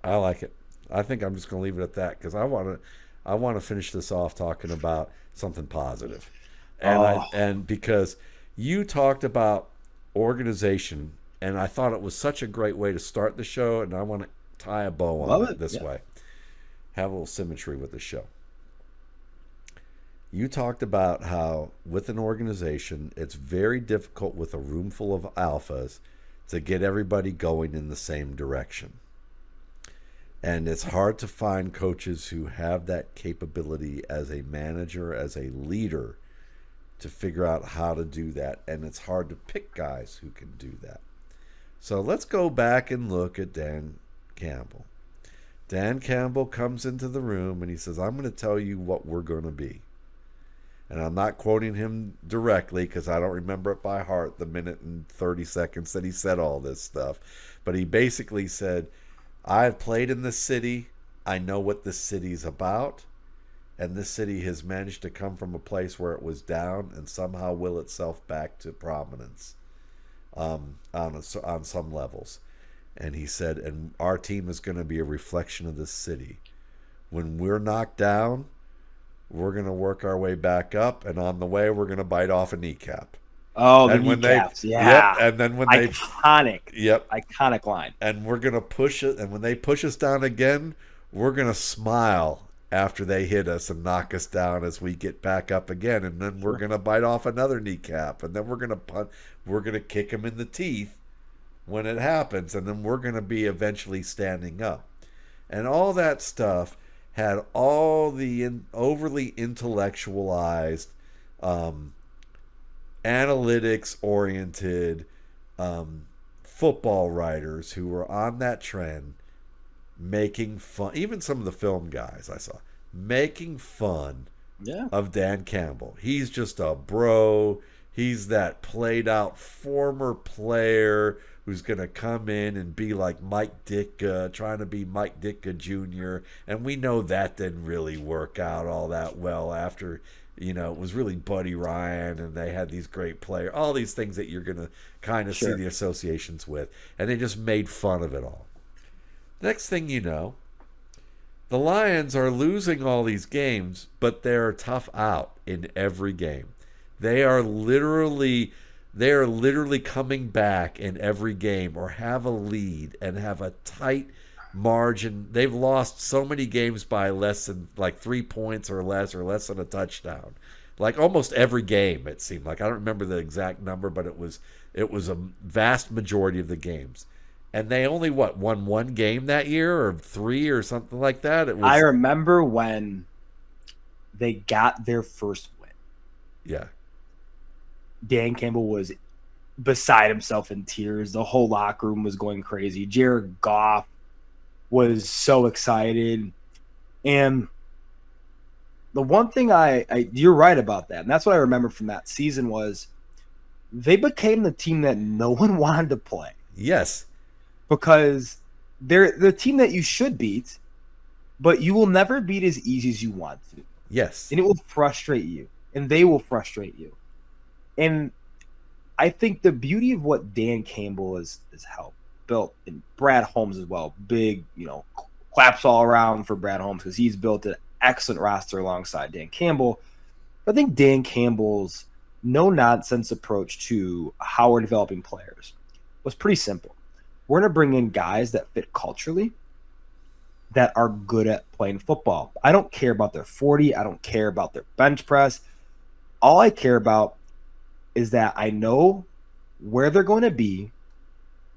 I like it. I think I'm just going to leave it at that because I want to finish this off talking about something positive. And because You talked about organization, and I thought it was such a great way to start the show, and I want to tie a bow on Love it it. this Yeah. way. Have a little symmetry with the show. You talked about how with an organization, it's very difficult with a room full of alphas to get everybody going in the same direction. And it's hard to find coaches who have that capability as a manager, as a leader, to figure out how to do that. And it's hard to pick guys who can do that. So let's go back and look at Dan Campbell. Dan Campbell comes into the room and he says, I'm going to tell you what we're going to be. And I'm not quoting him directly because I don't remember it by heart, the minute and 30 seconds that he said all this stuff. But he basically said, I've played in this city. I know what this city's about. And this city has managed to come from a place where it was down and somehow will itself back to prominence on some levels. And he said, and our team is going to be a reflection of this city. When we're knocked down, we're going to work our way back up. And on the way, we're going to bite off a kneecap. Oh, the And when kneecaps. they, Yeah. Yep, and then when Iconic line. and we're going to push it. And when they push us down again, we're going to smile after they hit us and knock us down as we get back up again. And then we're going to bite off another kneecap. And then we're going to punt. We're going to kick them in the teeth when it happens. And then we're going to be eventually standing up. And all that stuff had all the overly intellectualized, analytics-oriented football writers who were on that trend making fun, even some of the film guys I saw, making fun of Dan Campbell. He's just a bro. He's that played-out former player who's going to come in and be like Mike Ditka, trying to be Mike Ditka Jr., and we know that didn't really work out all that well after, it was really Buddy Ryan, and they had these great players, all these things that you're going to kind of see the associations with, and they just made fun of it all. Next thing you know, the Lions are losing all these games, but they're tough out in every game. They are literally coming back in every game or have a lead and have a tight margin. They've lost so many games by less than like 3 points or less than a touchdown. Like almost every game, it seemed like. I don't remember the exact number, but it was a vast majority of the games. And they only, won one game that year or 3 or something like that? I remember when they got their first win. Yeah. Dan Campbell was beside himself in tears. The whole locker room was going crazy. Jared Goff was so excited. And the one thing you're right about that, and that's what I remember from that season was they became the team that no one wanted to play. Yes. Because they're the team that you should beat, but you will never beat as easy as you want to. Yes. And it will frustrate you, and they will frustrate you. And I think the beauty of what Dan Campbell has helped built, and Brad Holmes as well, big, claps all around for Brad Holmes because he's built an excellent roster alongside Dan Campbell. I think Dan Campbell's no-nonsense approach to how we're developing players was pretty simple. We're going to bring in guys that fit culturally, that are good at playing football. I don't care about their 40. I don't care about their bench press. All I care about is that I know where they're going to be,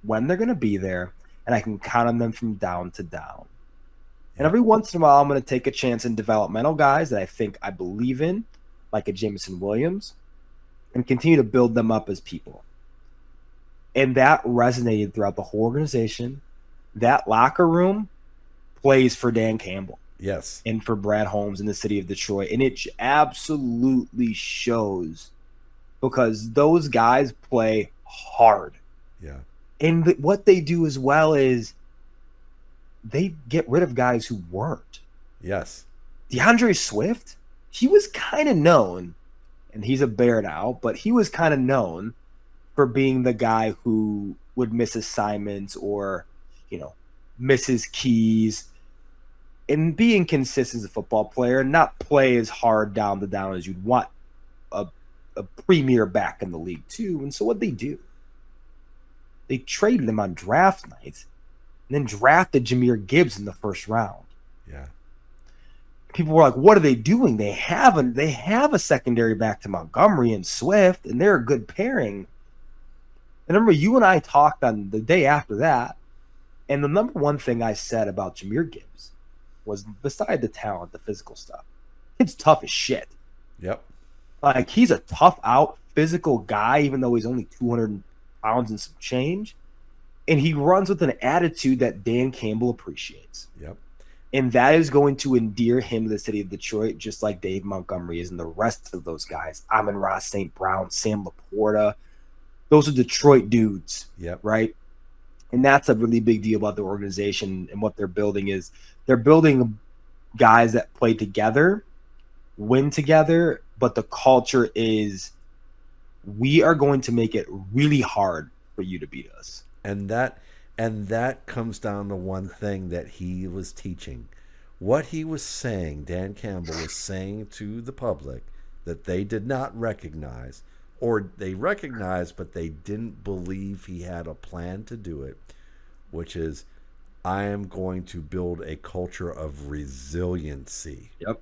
when they're going to be there, and I can count on them from down to down. And every once in a while, I'm going to take a chance in developmental guys that I believe in, like a Jameson Williams, and continue to build them up as people. And that resonated throughout the whole organization. That locker room plays for Dan Campbell. Yes. And for Brad Holmes in the city of Detroit. And it absolutely shows because those guys play hard. Yeah. And what they do as well is they get rid of guys who weren't. Yes. DeAndre Swift, he was kind of known, and he's a Bear now, but he was kind of known for being the guy who would miss assignments or, miss his keys and be inconsistent as a football player and not play as hard down the down as you'd want a a premier back in the league too. And so what they do? They traded him on draft night and then drafted Jahmyr Gibbs in the first round. Yeah. People were like, what are they doing? They have a secondary back to Montgomery and Swift, and they're a good pairing. And remember, you and I talked on the day after that, and the number one thing I said about Jahmyr Gibbs was, beside the talent, the physical stuff, kid's tough as shit. Yep. Like, he's a tough out physical guy, even though he's only 200 pounds and some change. And he runs with an attitude that Dan Campbell appreciates. Yep. And that is going to endear him to the city of Detroit, just like Dave Montgomery is and the rest of those guys. Amon-Ra St. Brown, Sam Laporta. Those are Detroit dudes, Yep. right? And that's a really big deal about the organization and what they're building is they're building guys that play together, win together, but the culture is we are going to make it really hard for you to beat us. And that comes down to one thing that he was teaching. What he was saying, Dan Campbell was saying to the public that they did not recognize, or they recognized but they didn't believe he had a plan to do it, which is, I am going to build a culture of resiliency. Yep.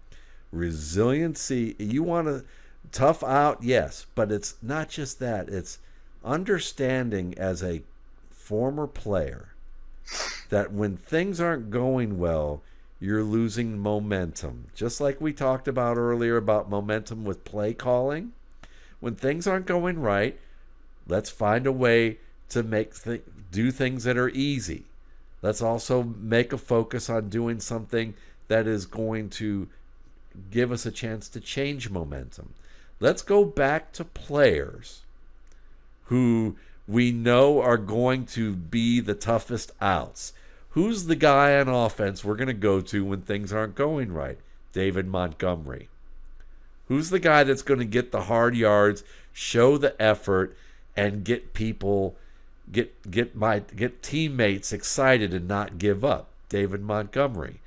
Resiliency, you want to tough out, yes, but it's not just that. It's understanding as a former player that when things aren't going well, you're losing momentum. Just like we talked about earlier about momentum with play calling. When things aren't going right, let's find a way to do things that are easy. Let's also make a focus on doing something that is going to give us a chance to change momentum. Let's go back to players who we know are going to be the toughest outs. Who's the guy on offense we're going to go to when things aren't going right? David Montgomery. Who's the guy that's going to get the hard yards, show the effort, and get people, get teammates excited and not give up? David Montgomery.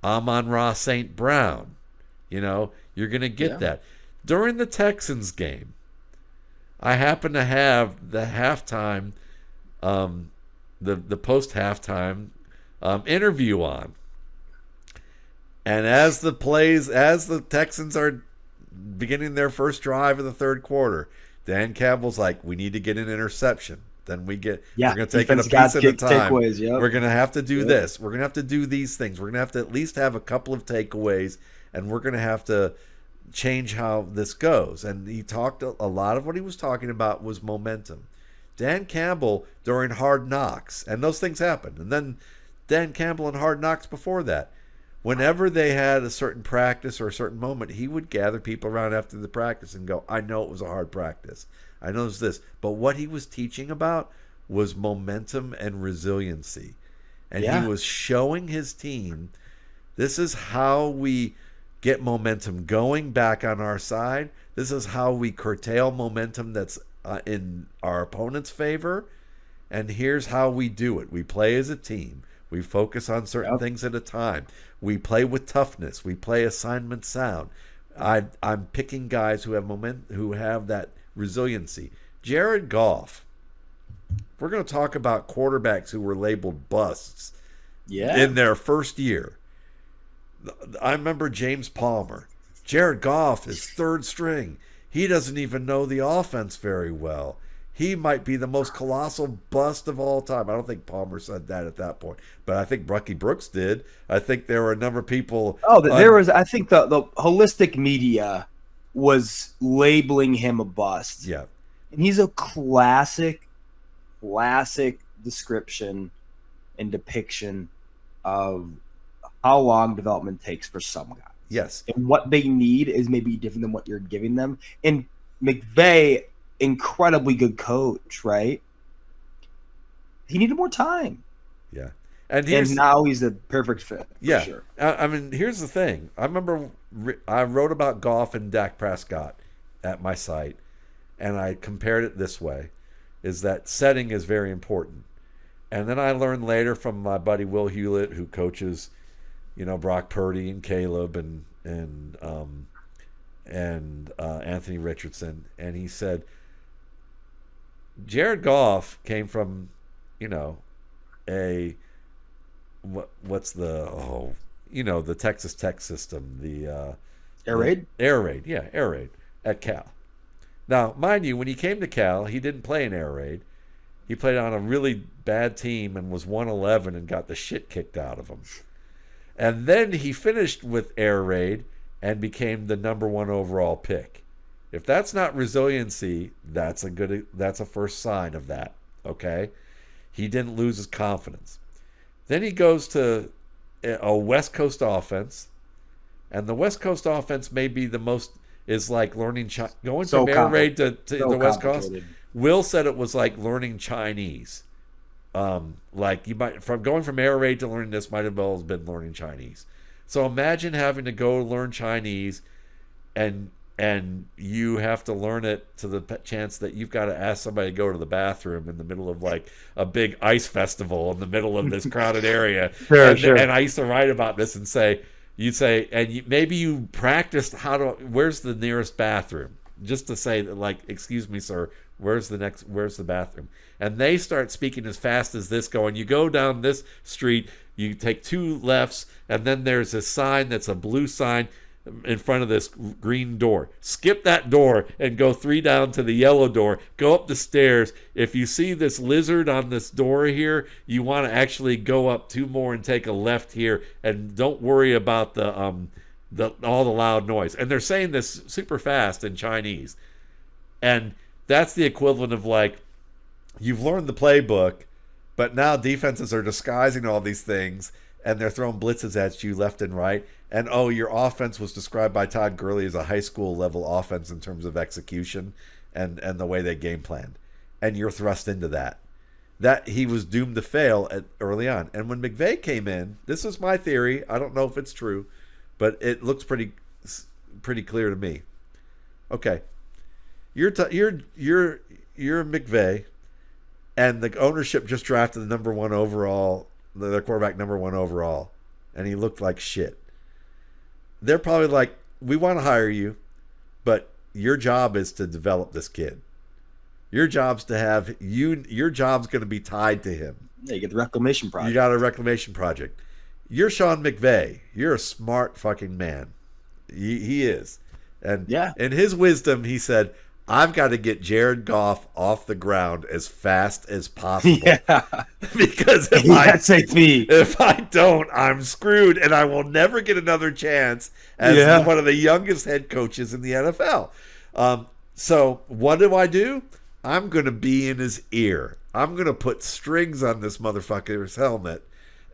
Amon-Ra St. Brown. You're going to get that. During the Texans game, I happen to have the halftime, the post-halftime interview on. And as the Texans are beginning their first drive of the third quarter, Dan Campbell's like, we need to get an interception. Then we're going to take it a piece at a time. We're going to have to do this. We're going to have to do these things. We're going to have to at least have a couple of takeaways, and we're going to have to change how this goes. And he talked, a lot of what he was talking about was momentum. Dan Campbell during Hard Knocks, and those things happened. And then Dan Campbell in Hard Knocks before that, whenever they had a certain practice or a certain moment, he would gather people around after the practice and go, I know it was a hard practice. I know it's this. But what he was teaching about was momentum and resiliency. And he was showing his team, this is how we get momentum going back on our side. This is how we curtail momentum that's in our opponent's favor. And here's how we do it. We play as a team. We focus on certain things at a time. We play with toughness. We play assignment sound. I'm picking guys who have that resiliency. Jared Goff. We're going to talk about quarterbacks who were labeled busts in their first year. I remember James Palmer. Jared Goff is third string. He doesn't even know the offense very well. He might be the most colossal bust of all time. I don't think Palmer said that at that point, but I think Bucky Brooks did. I think there were a number of people. I think the holistic media was labeling him a bust. Yeah. And he's a classic description and depiction of how long development takes for some guys. Yes. And what they need is maybe different than what you're giving them. And McVay, incredibly good coach, right? He needed more time. Yeah. And now he's the perfect fit. For sure. I mean, here's the thing. I remember I wrote about Goff and Dak Prescott at my site, and I compared it this way, is that setting is very important. And then I learned later from my buddy Will Hewlett, who coaches, Brock Purdy and Caleb and Anthony Richardson, and he said Jared Goff came from, a what's the the Texas Tech system, the Air raid? Air raid at Cal. Now, mind you, when he came to Cal, he didn't play in air raid. He played on a really bad team and was 111 and got the shit kicked out of him. And then he finished with air raid and became the number 1 overall pick. If that's not resiliency, that's a first sign of that. Okay, he didn't lose his confidence. Then he goes to a West Coast offense, and the West Coast offense may be the most is like learning going from air raid to the West Coast. Will said it was like learning Chinese. Like you might from going from air raid to learning this might have well been learning Chinese. So imagine having to go learn Chinese, and you have to learn it to the chance that you've got to ask somebody to go to the bathroom in the middle of like a big ice festival in the middle of this crowded area. Sure. And I used to write about this and say, maybe you practiced where's the nearest bathroom? Just to say that, like, excuse me, sir, where's the bathroom? And they start speaking as fast as this, going, you go down this street, you take 2 lefts, and then there's a sign that's a blue sign in front of this green door. Skip that door and go 3 down to the yellow door. Go up the stairs. If you see this lizard on this door here, you want to actually go up 2 more and take a left here, and don't worry about all the loud noise. And they're saying this super fast in Chinese. And that's the equivalent of like, you've learned the playbook, but now defenses are disguising all these things, and they're throwing blitzes at you left and right. And your offense was described by Todd Gurley as a high school level offense in terms of execution and the way they game planned. And you're thrust into that. That he was doomed to fail early on. And when McVay came in, this is my theory. I don't know if it's true, but it looks pretty clear to me. Okay, you're McVay, and the ownership just drafted the number 1 overall, their quarterback number 1 overall, and he looked like shit. They're probably like, we want to hire you, but your job is to develop this kid. Your job's your job's going to be tied to him. Yeah, you get the reclamation project. You got a reclamation project. You're Sean McVay. You're a smart fucking man. He is. And in his wisdom, he said, I've got to get Jared Goff off the ground as fast as possible. Yeah. Because if I don't, I'm screwed, and I will never get another chance as one of the youngest head coaches in the NFL. So what do? I'm going to be in his ear. I'm going to put strings on this motherfucker's helmet,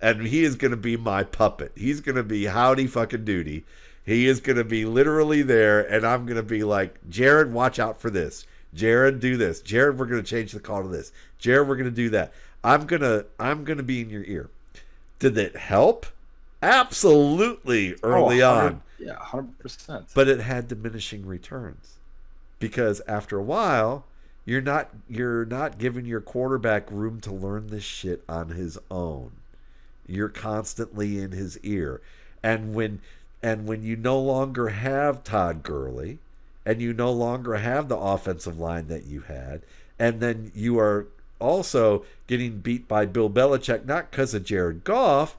and he is going to be my puppet. He's going to be howdy fucking doody. He is going to be literally there, and I'm going to be like, Jared, watch out for this. Jared, do this. Jared, we're going to change the call to this. Jared, we're going to do that. I'm going to be in your ear. Did it help? Absolutely, early on. Yeah, 100%. But it had diminishing returns, because after a while, you're not giving your quarterback room to learn this shit on his own. You're constantly in his ear, and when you no longer have Todd Gurley, and you no longer have the offensive line that you had, and then you are also getting beat by Bill Belichick, not because of Jared Goff,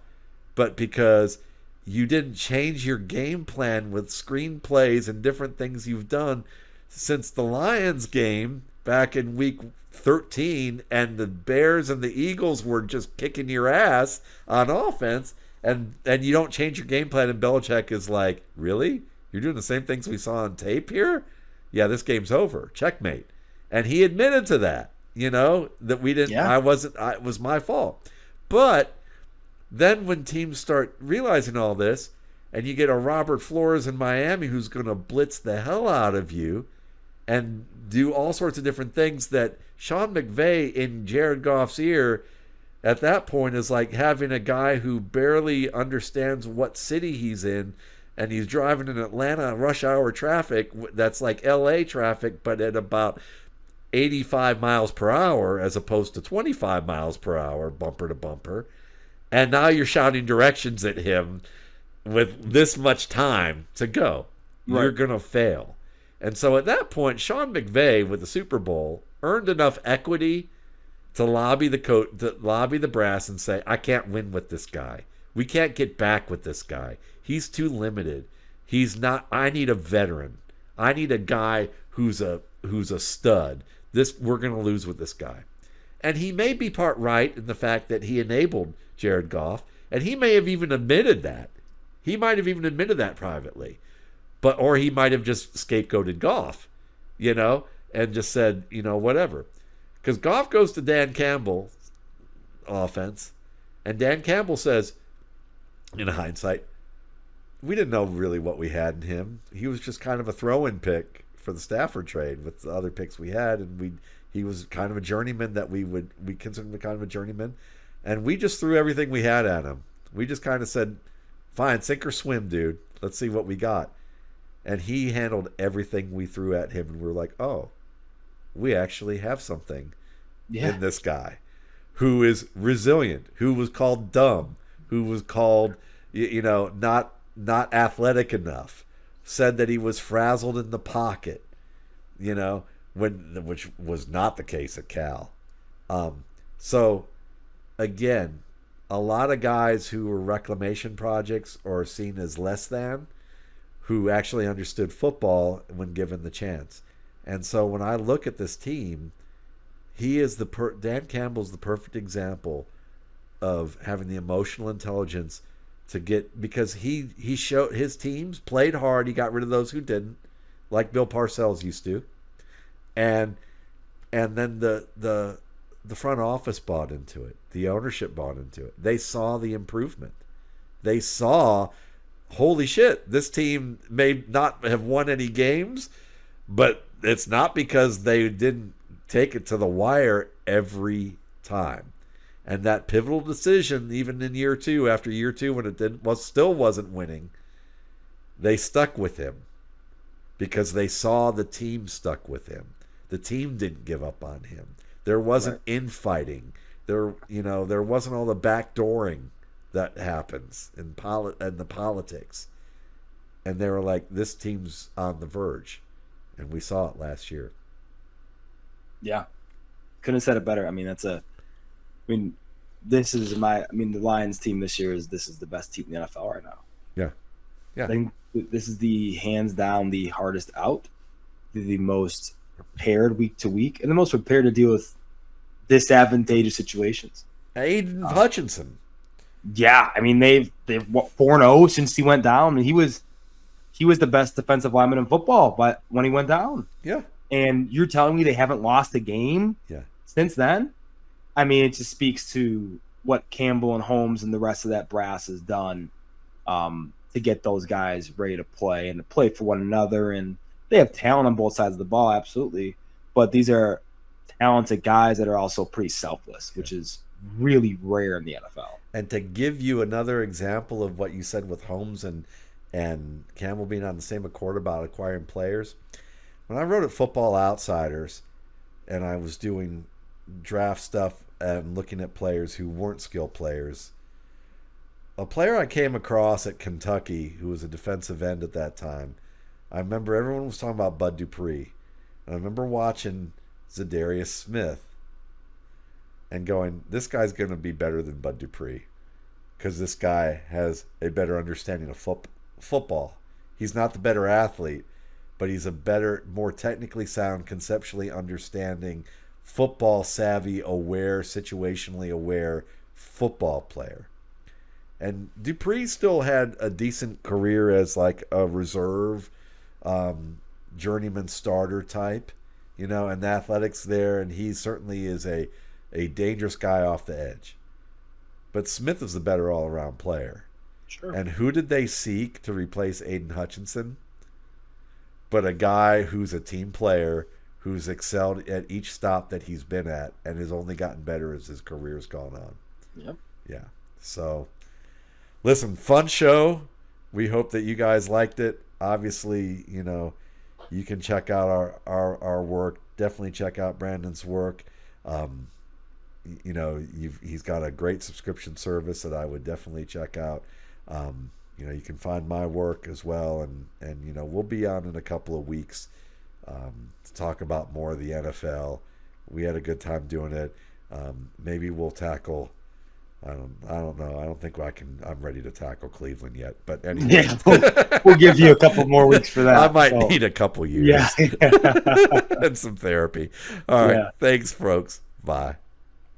but because you didn't change your game plan with screenplays and different things you've done since the Lions game back in week 13, and the Bears and the Eagles were just kicking your ass on offense. And you don't change your game plan, and Belichick is like, really? You're doing the same things we saw on tape here? Yeah, this game's over. Checkmate. And he admitted to that, that we didn't, it was my fault. But then when teams start realizing all this, and you get a Robert Flores in Miami who's going to blitz the hell out of you and do all sorts of different things, that Sean McVay in Jared Goff's ear at that point is like having a guy who barely understands what city he's in, and he's driving in Atlanta rush hour traffic that's like LA traffic, but at about 85 miles per hour as opposed to 25 miles per hour bumper to bumper. And now you're shouting directions at him with this much time to go. you're going to fail. And so at that point, Sean McVay with the Super Bowl earned enough equity to lobby the brass and say, I can't win with this guy. We can't get back with this guy. He's too limited. He's not. I need a veteran. I need a guy who's a stud. We're going to lose with this guy. And he may be part right in the fact that he enabled Jared Goff, and he may have even admitted that. He might have even admitted that privately. Or he might have just scapegoated Goff, and just said, whatever. Because Goff goes to Dan Campbell's offense, and Dan Campbell says, in hindsight, we didn't know really what we had in him. He was just kind of a throw-in pick for the Stafford trade with the other picks we had, and he was kind of a journeyman that we considered him kind of a journeyman, and we just threw everything we had at him. We just kind of said, fine, sink or swim, dude. Let's see what we got. And he handled everything we threw at him, and we were like, oh, we actually have something in this guy who is resilient, who was called dumb, who was called, not athletic enough, said that he was frazzled in the pocket, which was not the case at Cal. So, again, a lot of guys who were reclamation projects or seen as less than, who actually understood football when given the chance. And so when I look at this team, Dan Campbell's the perfect example of having the emotional intelligence to get, because he showed his teams played hard. He got rid of those who didn't, like Bill Parcells used to. And then the front office bought into it. The ownership bought into it. They saw the improvement. They saw, holy shit, this team may not have won any games, but it's not because they didn't take it to the wire every time. And that pivotal decision, even in year two, after year two, when it still wasn't winning, they stuck with him because they saw the team stuck with him. The team didn't give up on him. There wasn't infighting. There wasn't all the backdooring that happens in the politics. And they were like, this team's on the verge. And we saw it last year. Yeah. Couldn't have said it better. This is the Lions team this year this is the best team in the NFL right now. Yeah. Yeah. I think this is the hands down the hardest out, the most prepared week to week, and the most prepared to deal with disadvantageous situations. Aiden Hutchinson. Yeah, they've 4-0 since he went down, and he was the best defensive lineman in football, but when he went down. Yeah. And you're telling me they haven't lost a game since then? It just speaks to what Campbell and Holmes and the rest of that brass has done to get those guys ready to play and to play for one another. And they have talent on both sides of the ball, absolutely. But these are talented guys that are also pretty selfless, which is really rare in the NFL. And to give you another example of what you said with Holmes and Campbell being on the same accord about acquiring players, when I wrote at Football Outsiders and I was doing draft stuff and looking at players who weren't skilled players, a player I came across at Kentucky who was a defensive end at that time, I remember everyone was talking about Bud Dupree. And I remember watching Zadarius Smith and going, this guy's going to be better than Bud Dupree because this guy has a better understanding of football. He's not the better athlete, but he's a better, more technically sound, conceptually understanding, football savvy, aware, situationally aware football player. And Dupree still had a decent career as like a reserve journeyman starter type, and the athletics there, and he certainly is a dangerous guy off the edge. But Smith is the better all-around player. Sure. And who did they seek to replace Aiden Hutchinson? But a guy who's a team player, who's excelled at each stop that he's been at and has only gotten better as his career's gone on. Yep. Yeah. So, listen, fun show. We hope that you guys liked it. Obviously, you can check out our work. Definitely check out Brandon's work. He's got a great subscription service that I would definitely check out. you can find my work as well, and we'll be on in a couple of weeks to talk about more of the NFL. We had a good time doing it. Maybe we'll tackle. I don't know. I don't think I'm ready to tackle Cleveland yet. But anyway, we'll give you a couple more weeks for that. I might need a couple years yeah. and some therapy. All right. Yeah. Thanks, folks. Bye.